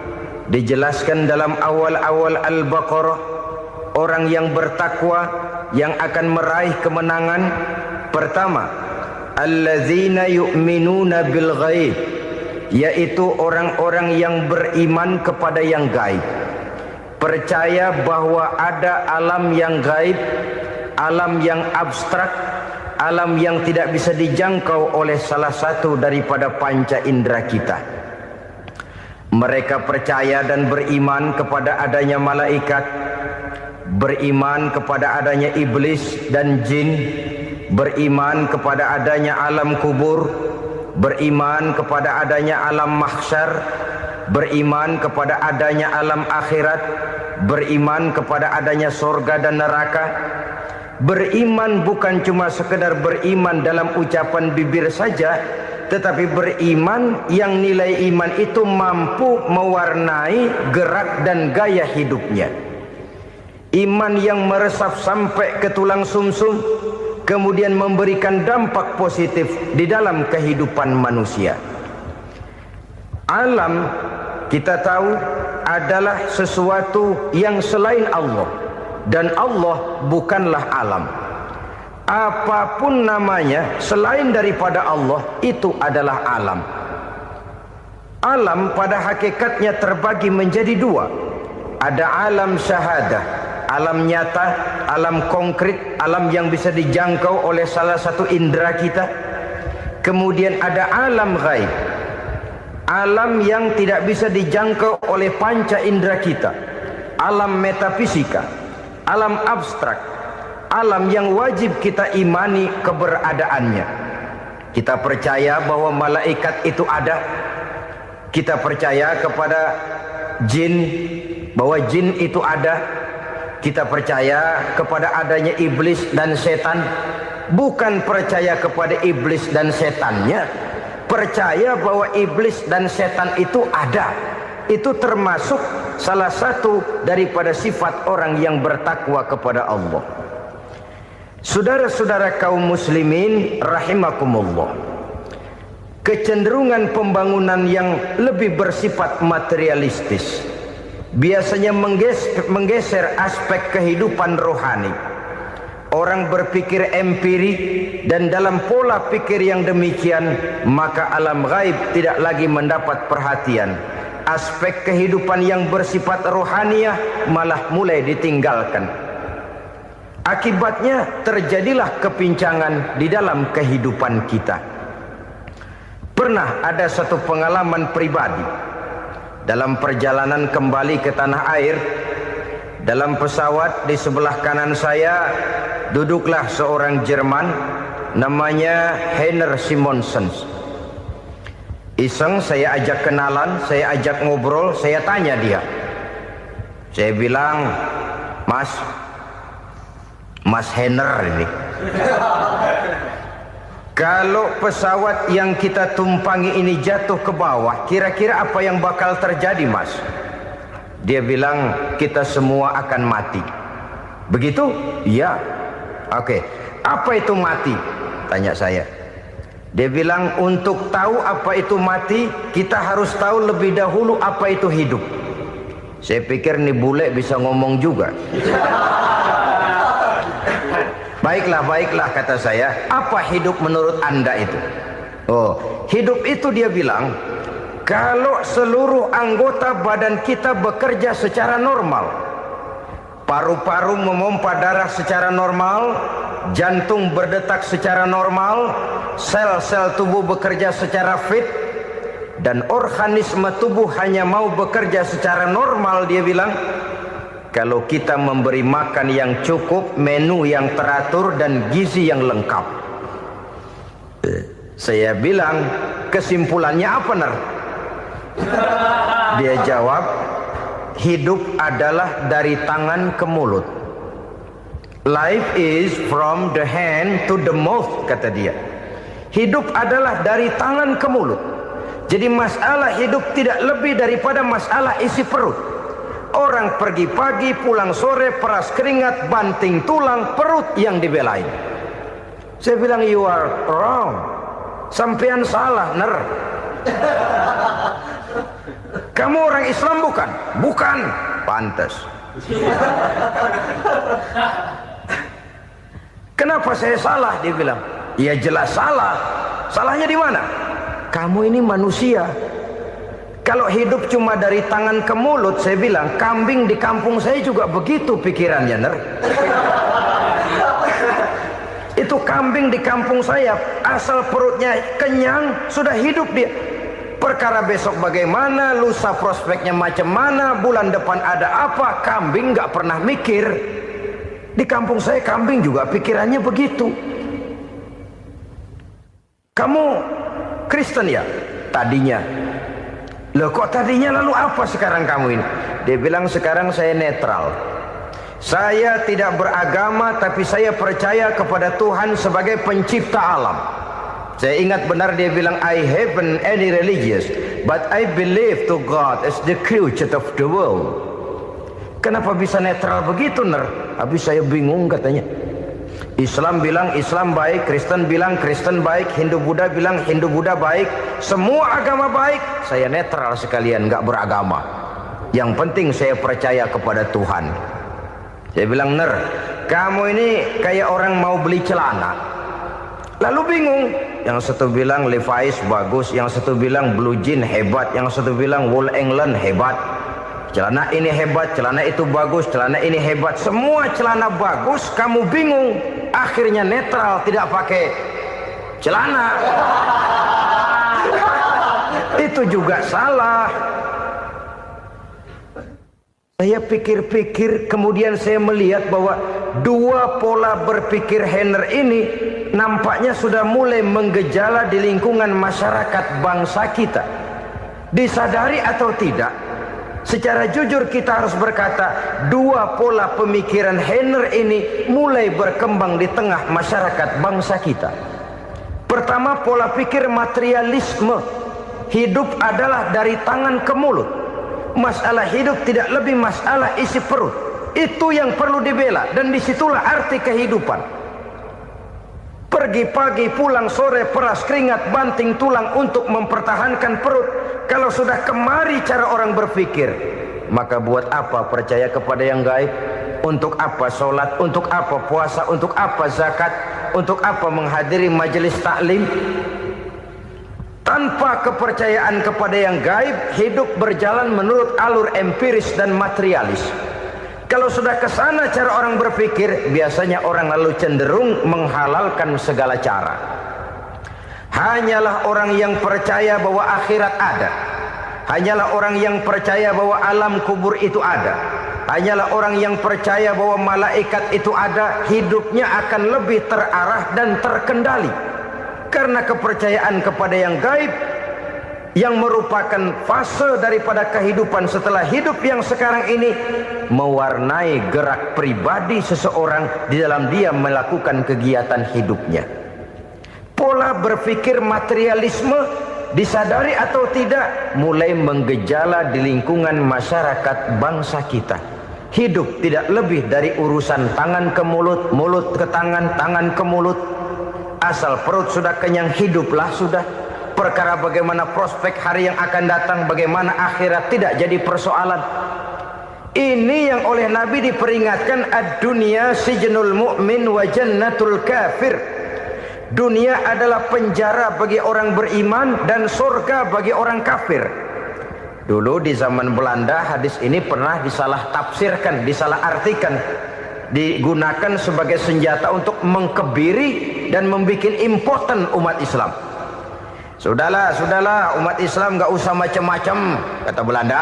Dijelaskan dalam awal-awal Al-Baqarah. Orang yang bertakwa yang akan meraih kemenangan, pertama, allazina yu'minuna bil ghaib, yaitu orang-orang yang beriman kepada yang gaib. Percaya bahwa ada alam yang gaib, alam yang abstrak, alam yang tidak bisa dijangkau oleh salah satu daripada panca indera kita. Mereka percaya dan beriman kepada adanya malaikat, beriman kepada adanya iblis dan jin, beriman kepada adanya alam kubur, beriman kepada adanya alam mahsyar, beriman kepada adanya alam akhirat, beriman kepada adanya surga dan neraka. Beriman bukan cuma sekedar beriman dalam ucapan bibir saja, tetapi beriman yang nilai iman itu mampu mewarnai gerak dan gaya hidupnya. Iman yang meresap sampai ke tulang sumsum, kemudian memberikan dampak positif di dalam kehidupan manusia. Alam, kita tahu, adalah sesuatu yang selain Allah, dan Allah bukanlah alam. Apapun namanya selain daripada Allah, itu adalah alam. Alam pada hakikatnya terbagi menjadi 2. Ada alam syahadah, alam nyata, alam konkret, alam yang bisa dijangkau oleh salah satu indera kita. Kemudian ada alam ghaib, alam yang tidak bisa dijangkau oleh panca indera kita, alam metafisika, alam abstrak, alam yang wajib kita imani keberadaannya. Kita percaya bahwa malaikat itu ada. Kita percaya kepada jin, bahwa jin itu ada. Kita percaya kepada adanya iblis dan setan. Bukan percaya kepada iblis dan setannya, percaya bahwa iblis dan setan itu ada. Itu termasuk salah satu daripada sifat orang yang bertakwa kepada Allah. Saudara-saudara kaum muslimin rahimakumullah, kecenderungan pembangunan yang lebih bersifat materialistis biasanya menggeser aspek kehidupan rohani. Orang berpikir empiri, dan dalam pola pikir yang demikian maka alam gaib tidak lagi mendapat perhatian. Aspek kehidupan yang bersifat rohaniah malah mulai ditinggalkan. Akibatnya terjadilah kepincangan di dalam kehidupan kita. Pernah ada satu pengalaman pribadi dalam perjalanan kembali ke tanah air. Dalam pesawat di sebelah kanan saya duduklah seorang Jerman namanya Heiner Simonsen. Iseng saya ajak kenalan, saya ajak ngobrol, saya tanya dia. Saya bilang, Mas Heiner ini, kalau pesawat yang kita tumpangi ini jatuh ke bawah, kira-kira apa yang bakal terjadi, Mas? Dia bilang, kita semua akan mati. Begitu? Iya. Oke. Apa itu mati? Tanya saya. Dia bilang, untuk tahu apa itu mati, kita harus tahu lebih dahulu apa itu hidup. Saya pikir nih bule bisa ngomong juga. Baiklah kata saya. Apa hidup menurut Anda itu? Oh, hidup itu dia bilang, kalau seluruh anggota badan kita bekerja secara normal, paru-paru memompa darah secara normal, jantung berdetak secara normal, sel-sel tubuh bekerja secara fit, dan organisme tubuh hanya mau bekerja secara normal, dia bilang, kalau kita memberi makan yang cukup, menu yang teratur, dan gizi yang lengkap. Saya bilang, kesimpulannya apa, Ner? Dia jawab, hidup adalah dari tangan ke mulut. Life is from the hand to the mouth, kata dia. Hidup adalah dari tangan ke mulut. Jadi masalah hidup tidak lebih daripada masalah isi perut. Orang pergi pagi, pulang sore, peras keringat, banting tulang, perut yang dibelain. Saya bilang, you are wrong. Sampean salah, Ner. Kamu orang Islam bukan? Bukan. Pantas. Kenapa saya salah? Dia bilang, ya jelas salah. Salahnya di mana? Kamu ini manusia. Kalau hidup cuma dari tangan ke mulut, saya bilang, kambing di kampung saya juga begitu pikirannya, Ner. Itu kambing di kampung saya, asal perutnya kenyang, sudah hidup dia. Perkara besok bagaimana, lusa prospeknya macam mana, bulan depan ada apa, kambing nggak pernah mikir. Di kampung saya kambing juga pikirannya begitu. Kamu Kristen ya? Tadinya. Loh kok tadinya, lalu apa sekarang kamu ini? Dia bilang, sekarang saya netral. Saya tidak beragama, tapi saya percaya kepada Tuhan sebagai pencipta alam. Saya ingat benar dia bilang, I haven't any religious, but I believe to God as the creator of the world. Kenapa bisa netral begitu, Ner? Habis saya bingung katanya. Islam bilang Islam baik, Kristen bilang Kristen baik, Hindu Buddha bilang Hindu Buddha baik, semua agama baik. Saya netral sekalian, nggak beragama. Yang penting saya percaya kepada Tuhan. Saya bilang, Ner, kamu ini kayak orang mau beli celana, lalu bingung. Yang satu bilang Levi's bagus, yang satu bilang Blue Jean hebat, yang satu bilang Wool England hebat. Celana ini hebat, celana itu bagus, celana ini hebat. Semua celana bagus, kamu bingung. Akhirnya netral, tidak pakai celana. Itu juga salah. Saya pikir-pikir, kemudian saya melihat bahwa dua pola berpikir Henner ini nampaknya sudah mulai menggejala di lingkungan masyarakat bangsa kita. Disadari atau tidak, secara jujur kita harus berkata, dua pola pemikiran Henner ini mulai berkembang di tengah masyarakat bangsa kita. Pertama, pola pikir materialisme. Hidup adalah dari tangan ke mulut. Masalah hidup tidak lebih masalah isi perut. Itu yang perlu dibela, dan disitulah arti kehidupan. Pergi pagi, pulang sore, peras keringat, banting tulang untuk mempertahankan perut. Kalau sudah kemari cara orang berpikir, maka buat apa percaya kepada yang gaib? Untuk apa sholat? Untuk apa puasa? Untuk apa zakat? Untuk apa menghadiri majelis taklim? Tanpa kepercayaan kepada yang gaib, hidup berjalan menurut alur empiris dan materialis. Kalau sudah ke sana cara orang berpikir, biasanya orang lalu cenderung menghalalkan segala cara. Hanyalah orang yang percaya bahwa akhirat ada. Hanyalah orang yang percaya bahwa alam kubur itu ada. Hanyalah orang yang percaya bahwa malaikat itu ada, hidupnya akan lebih terarah dan terkendali. Karena kepercayaan kepada yang gaib, yang merupakan fase daripada kehidupan setelah hidup yang sekarang ini, mewarnai gerak pribadi seseorang di dalam dia melakukan kegiatan hidupnya. Pola berpikir materialisme, disadari atau tidak, mulai menggejala di lingkungan masyarakat bangsa kita. Hidup tidak lebih dari urusan tangan ke mulut, mulut ke tangan, tangan ke mulut. Asal perut sudah kenyang, hiduplah sudah. Perkara bagaimana prospek hari yang akan datang, bagaimana akhirat, tidak jadi persoalan. Ini yang oleh Nabi diperingatkan, ad-dunya sijnul mu'min wa jannatul kafir. Dunia adalah penjara bagi orang beriman dan surga bagi orang kafir. Dulu di zaman Belanda hadis ini pernah disalah tafsirkan, disalah artikan, digunakan sebagai senjata untuk mengkebiri dan membuat impoten umat Islam. Sudahlah umat Islam gak usah macam-macam, kata Belanda.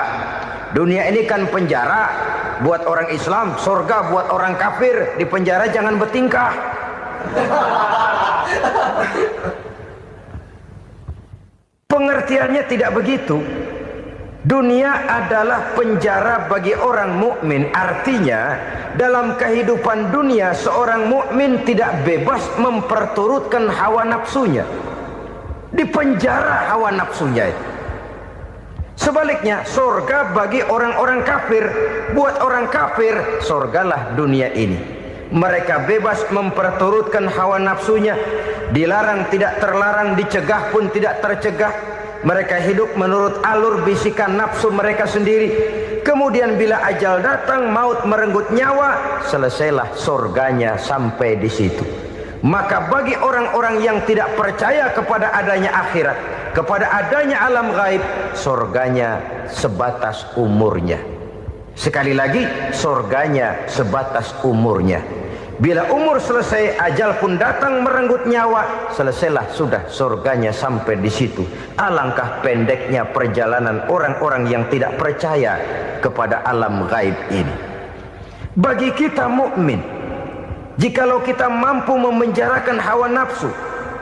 Dunia ini kan penjara buat orang Islam, surga buat orang kafir. Di penjara jangan bertingkah. Pengertiannya tidak begitu. Dunia adalah penjara bagi orang mukmin. Artinya dalam kehidupan dunia seorang mukmin tidak bebas memperturutkan hawa nafsunya. Di penjara hawa nafsunya itu. Sebaliknya surga bagi orang-orang kafir. Buat orang kafir surgalah dunia ini. Mereka bebas memperturutkan hawa nafsunya. Dilarang tidak terlarang, dicegah pun tidak tercegah. Mereka hidup menurut alur bisikan nafsu mereka sendiri. Kemudian bila ajal datang, maut merenggut nyawa, selesailah surganya sampai di situ. Maka bagi orang-orang yang tidak percaya kepada adanya akhirat, kepada adanya alam gaib, surganya sebatas umurnya. Sekali lagi, surganya sebatas umurnya. Bila umur selesai, ajal pun datang merenggut nyawa, selesailah sudah surganya sampai di situ. Alangkah pendeknya perjalanan orang-orang yang tidak percaya kepada alam gaib ini. Bagi kita mukmin, jikalau kita mampu memenjarakan hawa nafsu,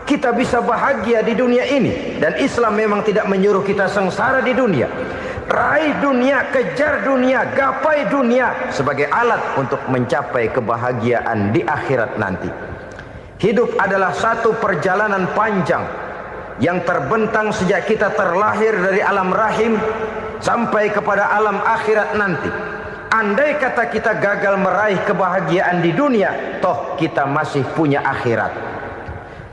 kita bisa bahagia di dunia ini. Dan Islam memang tidak menyuruh kita sengsara di dunia. Raih dunia, kejar dunia, gapai dunia sebagai alat untuk mencapai kebahagiaan di akhirat nanti. Hidup adalah satu perjalanan panjang yang terbentang sejak kita terlahir dari alam rahim sampai kepada alam akhirat nanti. Andai kata kita gagal meraih kebahagiaan di dunia, toh kita masih punya akhirat.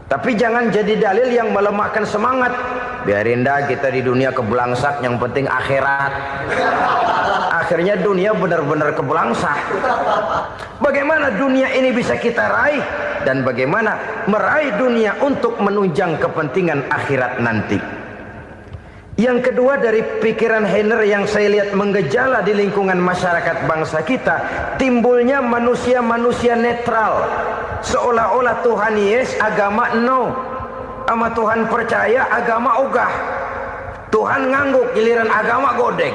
Tapi jangan jadi dalil yang melemahkan semangat. Biarin dah kita di dunia kebelangsak, yang penting akhirat. Akhirnya dunia benar-benar kebelangsak. Bagaimana dunia ini bisa kita raih, dan bagaimana meraih dunia untuk menunjang kepentingan akhirat nanti. Yang kedua dari pikiran Henner yang saya lihat menggejala di lingkungan masyarakat bangsa kita, timbulnya manusia-manusia netral. Seolah-olah Tuhan yes, agama no. Sama Tuhan percaya, agama ogah. Tuhan ngangguk, giliran agama godeng.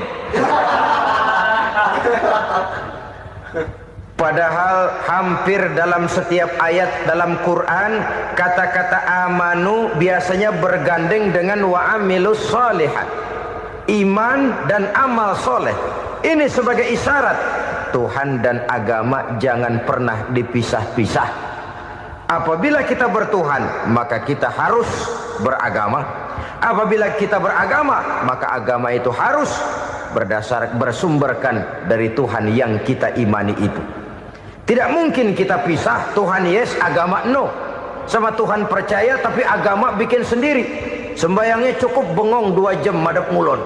Padahal hampir dalam setiap ayat dalam Quran kata-kata amanu biasanya bergandeng dengan wa amilus sholihat, iman dan amal soleh. Ini sebagai isyarat Tuhan dan agama jangan pernah dipisah-pisah. Apabila kita bertuhan, maka kita harus beragama. Apabila kita beragama, maka agama itu harus bersumberkan dari Tuhan yang kita imani itu. Tidak mungkin kita pisah, Tuhan yes, agama no. Sama Tuhan percaya tapi agama bikin sendiri. Sembayangnya cukup bengong 2 jam madep mulon.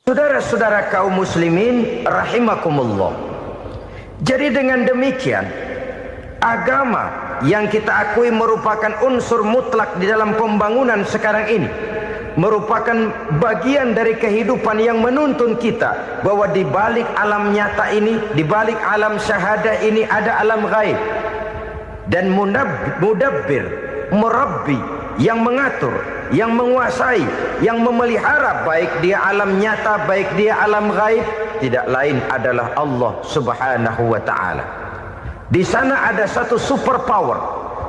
Saudara-saudara kaum muslimin rahimakumullah. Jadi dengan demikian, agama yang kita akui merupakan unsur mutlak di dalam pembangunan sekarang ini, merupakan bagian dari kehidupan yang menuntun kita bahwa di balik alam nyata ini, di balik alam syahadah ini ada alam gaib. Dan mudabbir, murabbi, yang mengatur, yang menguasai, yang memelihara baik dia alam nyata, baik dia alam gaib, tidak lain adalah Allah Subhanahu wa taala. Di sana ada satu super power,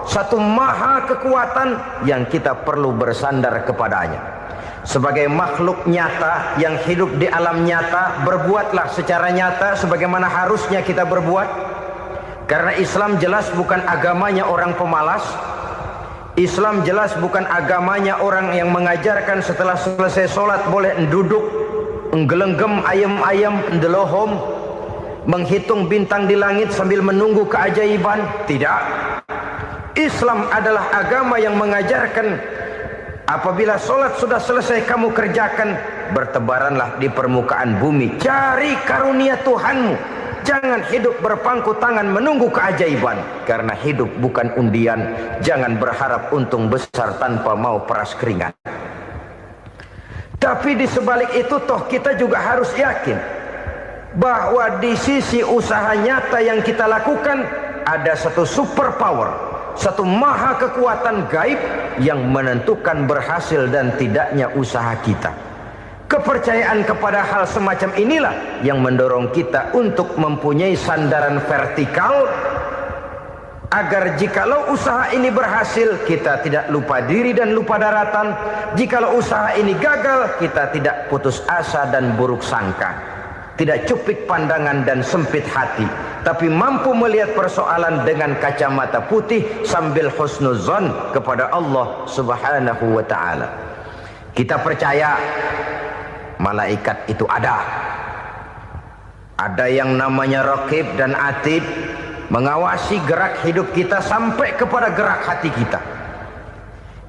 satu maha kekuatan yang kita perlu bersandar kepadanya. Sebagai makhluk nyata yang hidup di alam nyata, berbuatlah secara nyata sebagaimana harusnya kita berbuat. Karena Islam jelas bukan agamanya orang pemalas. Islam jelas bukan agamanya orang yang mengajarkan setelah selesai sholat boleh duduk, nggelenggem ayam-ayam, ndelohom, menghitung bintang di langit sambil menunggu keajaiban. Tidak. Islam adalah agama yang mengajarkan apabila sholat sudah selesai kamu kerjakan, bertebaranlah di permukaan bumi, cari karunia Tuhanmu. Jangan hidup berpangku tangan menunggu keajaiban. Karena hidup bukan undian. Jangan berharap untung besar tanpa mau peras keringat. Tapi di sebalik itu toh kita juga harus yakin bahwa di sisi usaha nyata yang kita lakukan ada satu super power, satu maha kekuatan gaib yang menentukan berhasil dan tidaknya usaha kita. Kepercayaan kepada hal semacam inilah yang mendorong kita untuk mempunyai sandaran vertikal, agar jikalau usaha ini berhasil kita tidak lupa diri dan lupa daratan. Jikalau usaha ini gagal kita tidak putus asa dan buruk sangka, tidak cupik pandangan dan sempit hati, tapi mampu melihat persoalan dengan kacamata putih sambil husnuzon kepada Allah Subhanahu wa taala. Kita percaya malaikat itu ada. Ada yang namanya raqib dan atid, mengawasi gerak hidup kita sampai kepada gerak hati kita.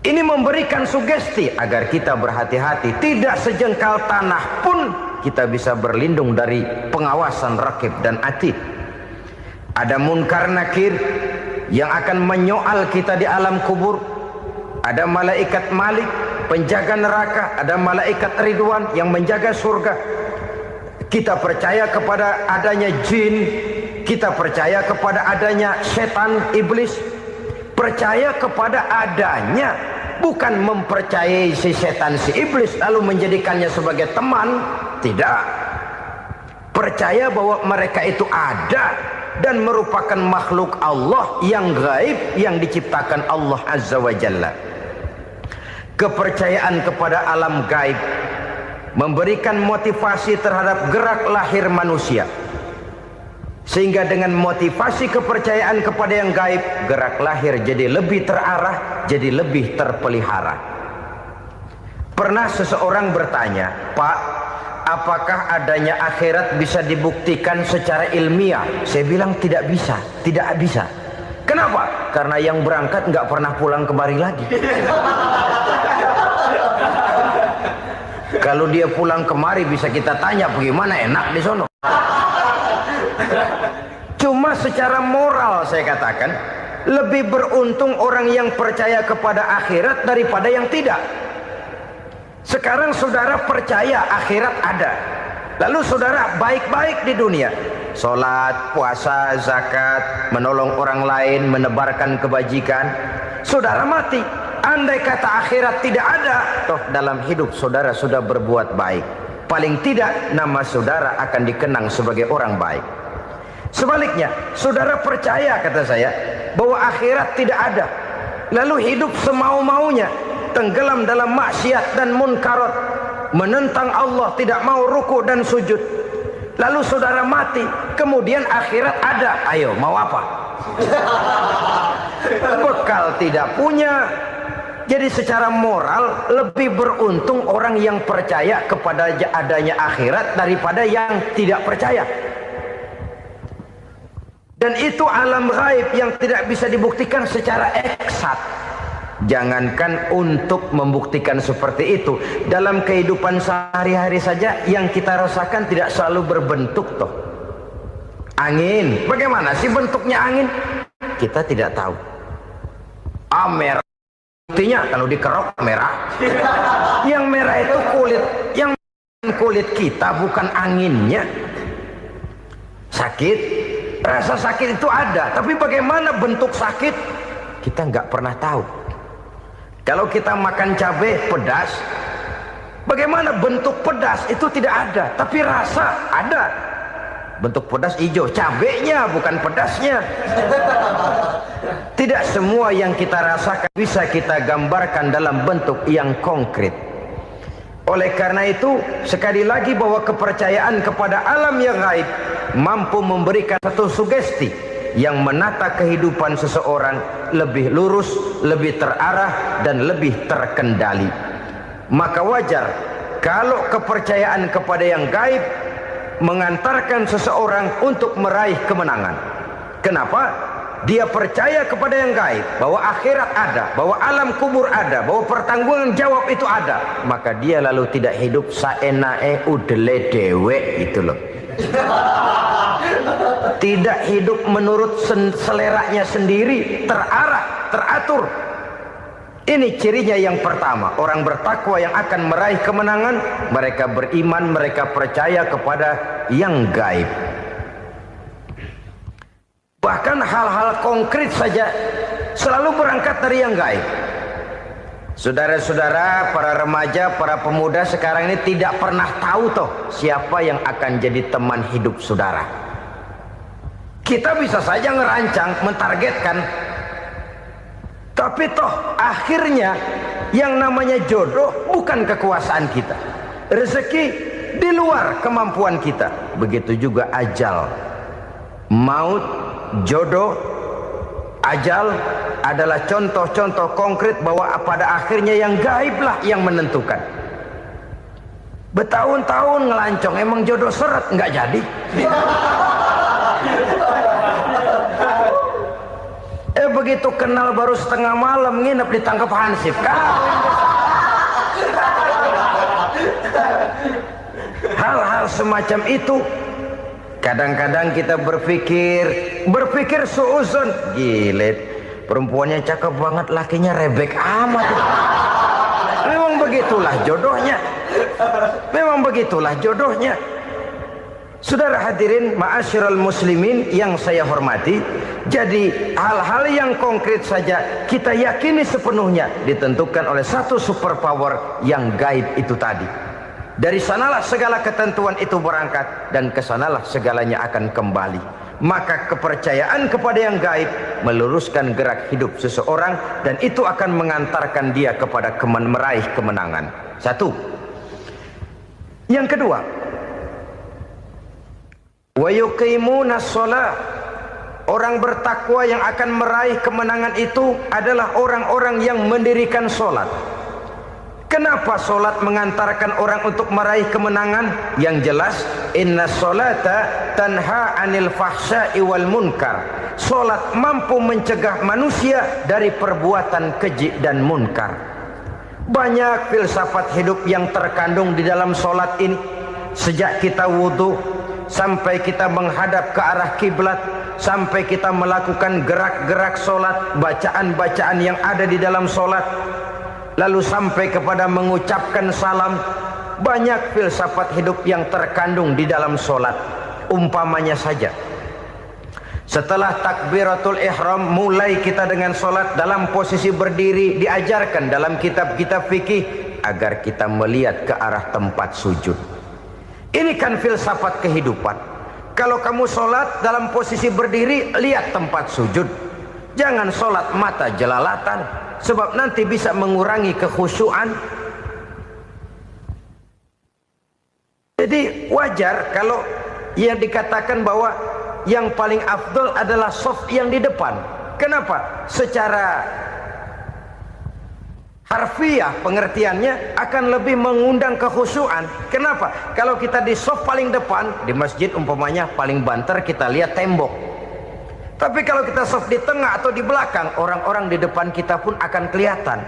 Ini memberikan sugesti agar kita berhati-hati, tidak sejengkal tanah pun kita bisa berlindung dari pengawasan raqib dan atid. Ada munkar nakir yang akan menyoal kita di alam kubur. Ada malaikat Malik, penjaga neraka. Ada malaikat Ridwan yang menjaga surga. Kita percaya kepada adanya jin, kita percaya kepada adanya setan, iblis. Percaya kepada adanya, bukan mempercayai si setan, si iblis lalu menjadikannya sebagai teman. Tidak. Percaya bahwa mereka itu ada dan merupakan makhluk Allah yang gaib yang diciptakan Allah Azza wa Jalla. Kepercayaan kepada alam gaib memberikan motivasi terhadap gerak lahir manusia, sehingga dengan motivasi kepercayaan kepada yang gaib, gerak lahir jadi lebih terarah, jadi lebih terpelihara. Pernah seseorang bertanya, "Pak, apakah adanya akhirat bisa dibuktikan secara ilmiah?" Saya bilang tidak bisa, tidak bisa. Kenapa? Karena yang berangkat nggak pernah pulang kembali lagi. Kalau dia pulang kemari bisa kita tanya bagaimana enak di sono. Cuma secara moral saya katakan, lebih beruntung orang yang percaya kepada akhirat daripada yang tidak. Sekarang saudara percaya akhirat ada, lalu saudara baik-baik di dunia, sholat, puasa, zakat, menolong orang lain, menebarkan kebajikan. Saudara mati, Andai kata akhirat tidak ada, toh dalam hidup saudara sudah berbuat baik, paling tidak nama saudara akan dikenang sebagai orang baik. Sebaliknya, saudara percaya, kata saya, bahwa akhirat tidak ada, lalu hidup semau-maunya, tenggelam dalam maksiat dan munkarat, menentang Allah, tidak mau ruku dan sujud. Lalu saudara mati, kemudian akhirat ada, ayo mau apa? Bekal tidak punya. Jadi secara moral lebih beruntung orang yang percaya kepada adanya akhirat daripada yang tidak percaya. Dan itu alam gaib yang tidak bisa dibuktikan secara eksat. Jangankan untuk membuktikan seperti itu, dalam kehidupan sehari-hari saja yang kita rasakan tidak selalu berbentuk toh. Angin, bagaimana sih bentuknya angin? Kita tidak tahu. Merah, buktinya kalau dikerok merah. Yang merah itu kulit, yang kulit kita bukan anginnya. Sakit, rasa sakit itu ada, tapi bagaimana bentuk sakit? Kita nggak pernah tahu. Kalau kita makan cabai pedas, bagaimana bentuk pedas itu tidak ada, tapi rasa ada. Bentuk pedas hijau, cabenya bukan pedasnya. Tidak semua yang kita rasakan bisa kita gambarkan dalam bentuk yang konkret. Oleh karena itu, sekali lagi bahwa kepercayaan kepada alam yang gaib mampu memberikan satu sugesti yang menata kehidupan seseorang lebih lurus, lebih terarah, dan lebih terkendali. Maka wajar kalau kepercayaan kepada yang gaib mengantarkan seseorang untuk meraih kemenangan. Kenapa? Dia percaya kepada yang gaib, bahwa akhirat ada, bahwa alam kubur ada, bahwa pertanggungan jawab itu ada. Maka dia lalu tidak hidup saenae udele dewe, itu loh. Tidak hidup menurut seleranya sendiri, terarah, teratur. Ini cirinya yang pertama, orang bertakwa yang akan meraih kemenangan, mereka beriman, mereka percaya kepada yang gaib. Bahkan hal-hal konkret saja selalu berangkat dari yang gaib. Saudara-saudara, para remaja, para pemuda sekarang ini tidak pernah tahu toh siapa yang akan jadi teman hidup saudara. Kita bisa saja ngerancang, mentargetkan, tapi toh akhirnya yang namanya jodoh bukan kekuasaan kita. Rezeki di luar kemampuan kita. Begitu juga ajal. Maut, jodoh, ajal adalah contoh-contoh konkret bahwa pada akhirnya yang gaiblah yang menentukan. Bertahun-tahun ngelancong, emang jodoh seret, nggak jadi. Begitu kenal baru setengah malam nginep ditangkap hansip kan. Hal-hal semacam itu kadang-kadang kita berpikir suuzon, gile, perempuannya cakep banget, lakinya rebek amat. Memang begitulah jodohnya. Memang begitulah jodohnya. Saudara hadirin ma'asyiral muslimin yang saya hormati, jadi hal-hal yang konkret saja kita yakini sepenuhnya ditentukan oleh satu superpower yang gaib itu tadi. Dari sanalah segala ketentuan itu berangkat dan kesanalah segalanya akan kembali. Maka kepercayaan kepada yang gaib meluruskan gerak hidup seseorang dan itu akan mengantarkan dia kepada meraih kemenangan. Satu. Yang kedua, wa yuqimuna shalah. Orang bertakwa yang akan meraih kemenangan itu adalah orang-orang yang mendirikan sholat. Kenapa sholat mengantarkan orang untuk meraih kemenangan? Yang jelas, inna sholata tanha anil fahsya'i wal munkar. Sholat mampu mencegah manusia dari perbuatan keji dan munkar. Banyak filsafat hidup yang terkandung di dalam sholat ini. Sejak kita wudhu sampai kita menghadap ke arah kiblat, sampai kita melakukan gerak-gerak sholat, bacaan-bacaan yang ada di dalam sholat, lalu sampai kepada mengucapkan salam. Banyak filsafat hidup yang terkandung di dalam sholat. Umpamanya saja, Setelah takbiratul ihram, mulai kita dengan sholat dalam posisi berdiri. Diajarkan dalam kitab-kitab fikih agar kita melihat ke arah tempat sujud. Ini kan filsafat kehidupan. Kalau kamu sholat dalam posisi berdiri, lihat tempat sujud. Jangan sholat mata jelalatan, sebab nanti bisa mengurangi kekhusyuan. Jadi wajar kalau yang dikatakan bahwa yang paling afdol adalah shaf yang di depan. Kenapa? Secara harfiah pengertiannya akan lebih mengundang kekhusyuan. Kenapa? Kalau kita di shaf paling depan di masjid umpamanya paling banter, kita lihat tembok. Tapi kalau kita shaf di tengah atau di belakang, orang-orang di depan kita pun akan kelihatan.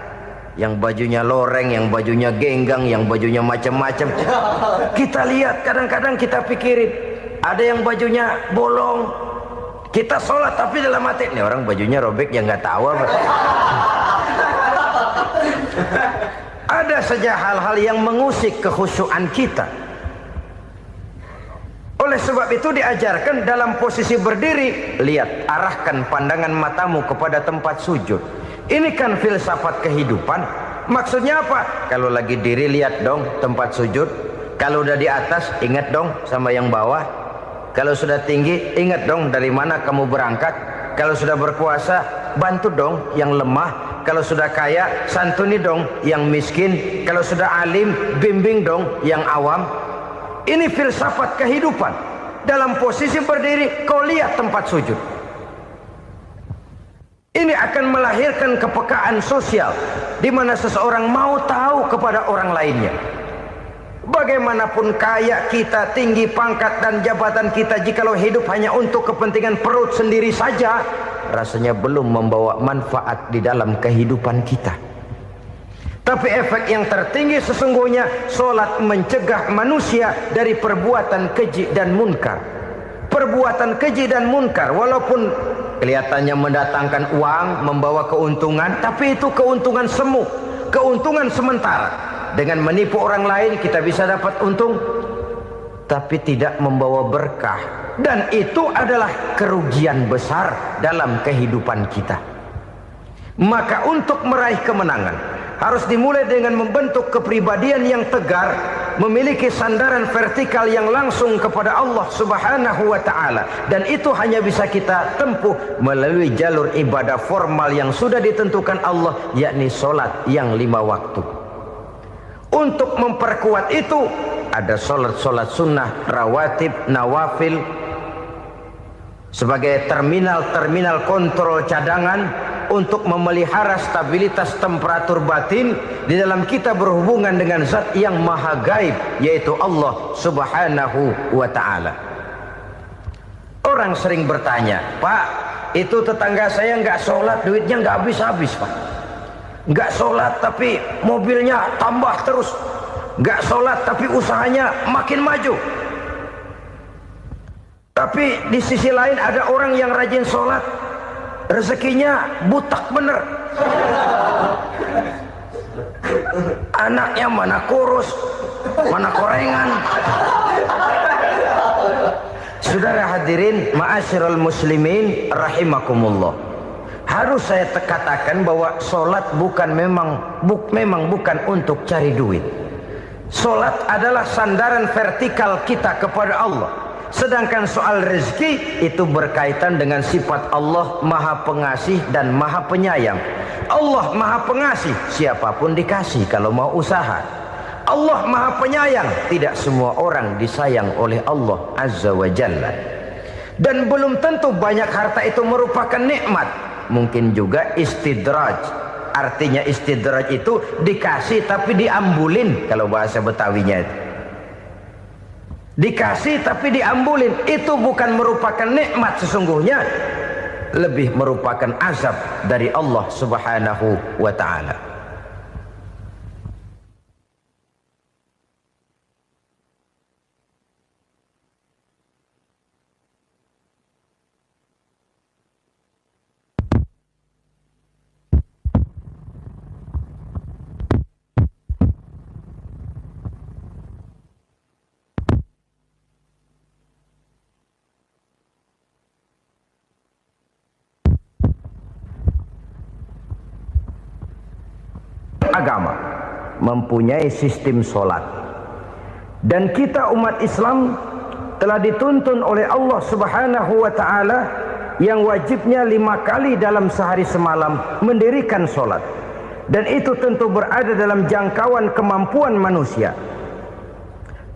Yang bajunya loreng, yang bajunya genggang, yang bajunya macam-macam. Kita lihat, kadang-kadang kita pikirin, ada yang bajunya bolong. Kita sholat tapi dalam hati, nih orang bajunya robek, yang nggak tahu apa. Ada saja hal-hal yang mengusik kekhusyuan kita. Oleh sebab itu diajarkan dalam posisi berdiri, lihat, arahkan pandangan matamu kepada tempat sujud. Ini kan filsafat kehidupan. Maksudnya apa? Kalau lagi diri, lihat dong tempat sujud. Kalau udah di atas, ingat dong sama yang bawah. Kalau sudah tinggi, ingat dong dari mana kamu berangkat. Kalau sudah berkuasa, bantu dong yang lemah. Kalau sudah kaya, santuni dong yang miskin. Kalau sudah alim, bimbing dong yang awam. Ini filsafat kehidupan. Dalam posisi berdiri, kau lihat tempat sujud. Ini akan melahirkan kepekaan sosial, di mana seseorang mau tahu kepada orang lainnya. Bagaimanapun kaya kita, tinggi pangkat dan jabatan kita, jikalau hidup hanya untuk kepentingan perut sendiri saja, rasanya belum membawa manfaat di dalam kehidupan kita. Tapi efek yang tertinggi sesungguhnya, sholat mencegah manusia dari perbuatan keji dan munkar. Perbuatan keji dan munkar, walaupun kelihatannya mendatangkan uang, membawa keuntungan, tapi itu keuntungan semu, keuntungan sementara. Dengan menipu orang lain kita bisa dapat untung, tapi tidak membawa berkah. Dan itu adalah kerugian besar dalam kehidupan kita. Maka untuk meraih kemenangan, harus dimulai dengan membentuk kepribadian yang tegar, memiliki sandaran vertikal yang langsung kepada Allah Subhanahu wa ta'ala. Dan itu hanya bisa kita tempuh melalui jalur ibadah formal yang sudah ditentukan Allah, yakni sholat yang 5 waktu. Untuk memperkuat itu, ada sholat-sholat sunnah, rawatib, nawafil, sebagai terminal-terminal kontrol cadangan untuk memelihara stabilitas temperatur batin di dalam kita berhubungan dengan zat yang maha gaib, yaitu Allah Subhanahu wa ta'ala. Orang sering bertanya, Pak, itu tetangga saya nggak sholat, duitnya nggak habis-habis, Pak. Nggak sholat tapi mobilnya tambah terus. Nggak sholat tapi usahanya makin maju. Tapi di sisi lain ada orang yang rajin sholat, rezekinya butak bener. Anaknya mana kurus, mana korengan. Saudara hadirin ma'asyiral muslimin rahimakumullah, harus saya katakan bahwa sholat memang bukan untuk cari duit. Sholat adalah sandaran vertikal kita kepada Allah. Sedangkan soal rezeki itu berkaitan dengan sifat Allah Maha Pengasih dan Maha Penyayang. Allah Maha Pengasih, siapapun dikasih kalau mau usaha. Allah Maha Penyayang, tidak semua orang disayang oleh Allah Azza wa Jalla. Dan belum tentu banyak harta itu merupakan nikmat. Mungkin juga istidraj. Artinya istidraj itu dikasih tapi diambulin, kalau bahasa Betawinya itu. Dikasih tapi diambulin, itu bukan merupakan nikmat sesungguhnya, lebih merupakan azab dari Allah Subhanahu wa ta'ala. agama mempunyai sistem solat. Dan kita umat Islam telah dituntun oleh Allah Subhanahu wa ta'ala yang wajibnya 5 kali dalam sehari semalam mendirikan solat. Dan itu tentu berada dalam jangkauan kemampuan manusia.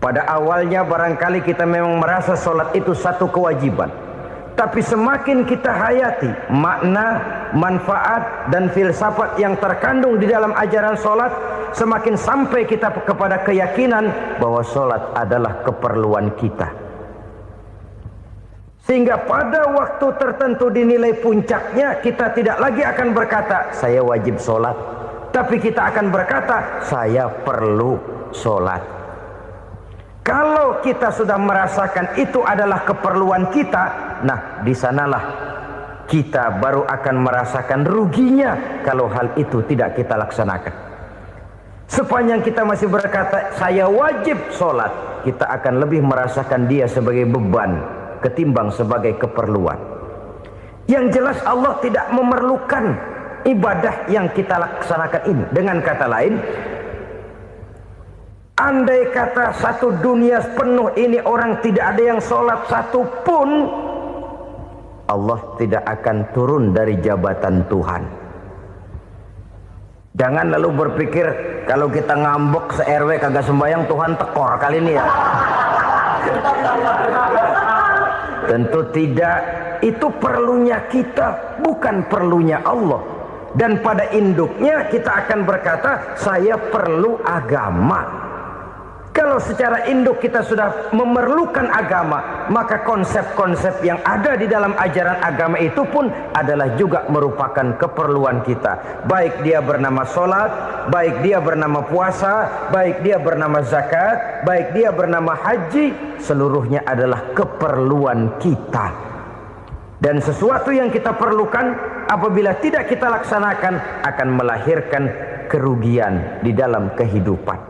Pada awalnya barangkali kita memang merasa solat itu satu kewajiban. Tapi semakin kita hayati makna, manfaat dan filsafat yang terkandung di dalam ajaran solat, semakin sampai kita kepada keyakinan bahwa solat adalah keperluan kita. Sehingga pada waktu tertentu dinilai puncaknya, kita tidak lagi akan berkata saya wajib solat, tapi kita akan berkata saya perlu solat. Kalau kita sudah merasakan itu adalah keperluan kita, nah di sanalah kita baru akan merasakan ruginya kalau hal itu tidak kita laksanakan. Sepanjang kita masih berkata saya wajib sholat, kita akan lebih merasakan dia sebagai beban ketimbang sebagai keperluan. Yang jelas Allah tidak memerlukan ibadah yang kita laksanakan ini. Dengan kata lain, andai kata satu dunia penuh ini orang tidak ada yang sholat satu pun, Allah tidak akan turun dari jabatan Tuhan. Jangan lalu berpikir kalau kita ngambek se-RW kagak sembahyang Tuhan tekor kali ini ya. Tentu tidak. Itu perlunya kita, bukan perlunya Allah. Dan pada induknya kita akan berkata saya perlu agama. Kalau secara induk kita sudah memerlukan agama, maka konsep-konsep yang ada di dalam ajaran agama itu pun adalah juga merupakan keperluan kita. Baik dia bernama sholat, baik dia bernama puasa, baik dia bernama zakat, baik dia bernama haji, seluruhnya adalah keperluan kita. Dan sesuatu yang kita perlukan apabila tidak kita laksanakan akan melahirkan kerugian di dalam kehidupan.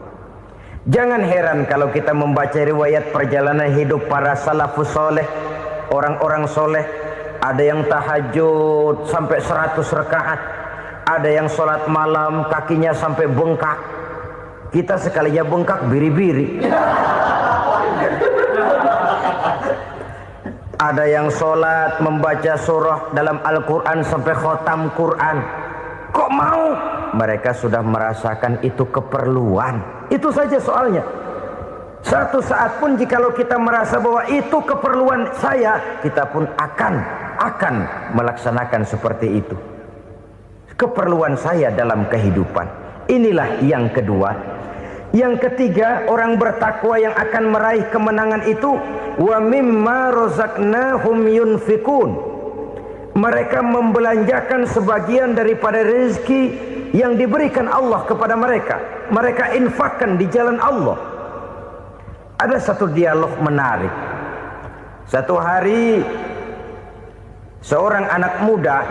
Jangan heran kalau kita membaca riwayat perjalanan hidup para salafus soleh, orang-orang soleh. Ada yang tahajud sampai 100 rakaat, ada yang sholat malam kakinya sampai bengkak. Kita sekalinya bengkak biri-biri. Ada yang sholat membaca surah dalam Al-Quran sampai khotam Quran. Kok mau? Mereka sudah merasakan itu keperluan. Itu saja soalnya. Satu saat pun jikalau kita merasa bahwa itu keperluan saya, kita pun akan melaksanakan seperti itu. Keperluan saya dalam kehidupan. Inilah yang kedua. Yang ketiga, orang bertakwa yang akan meraih kemenangan itu, wa mimma razaqnahum yunfikun. Mereka membelanjakan sebagian daripada rezeki yang diberikan Allah kepada mereka. Mereka infakkan di jalan Allah. Ada satu dialog menarik. Satu hari seorang anak muda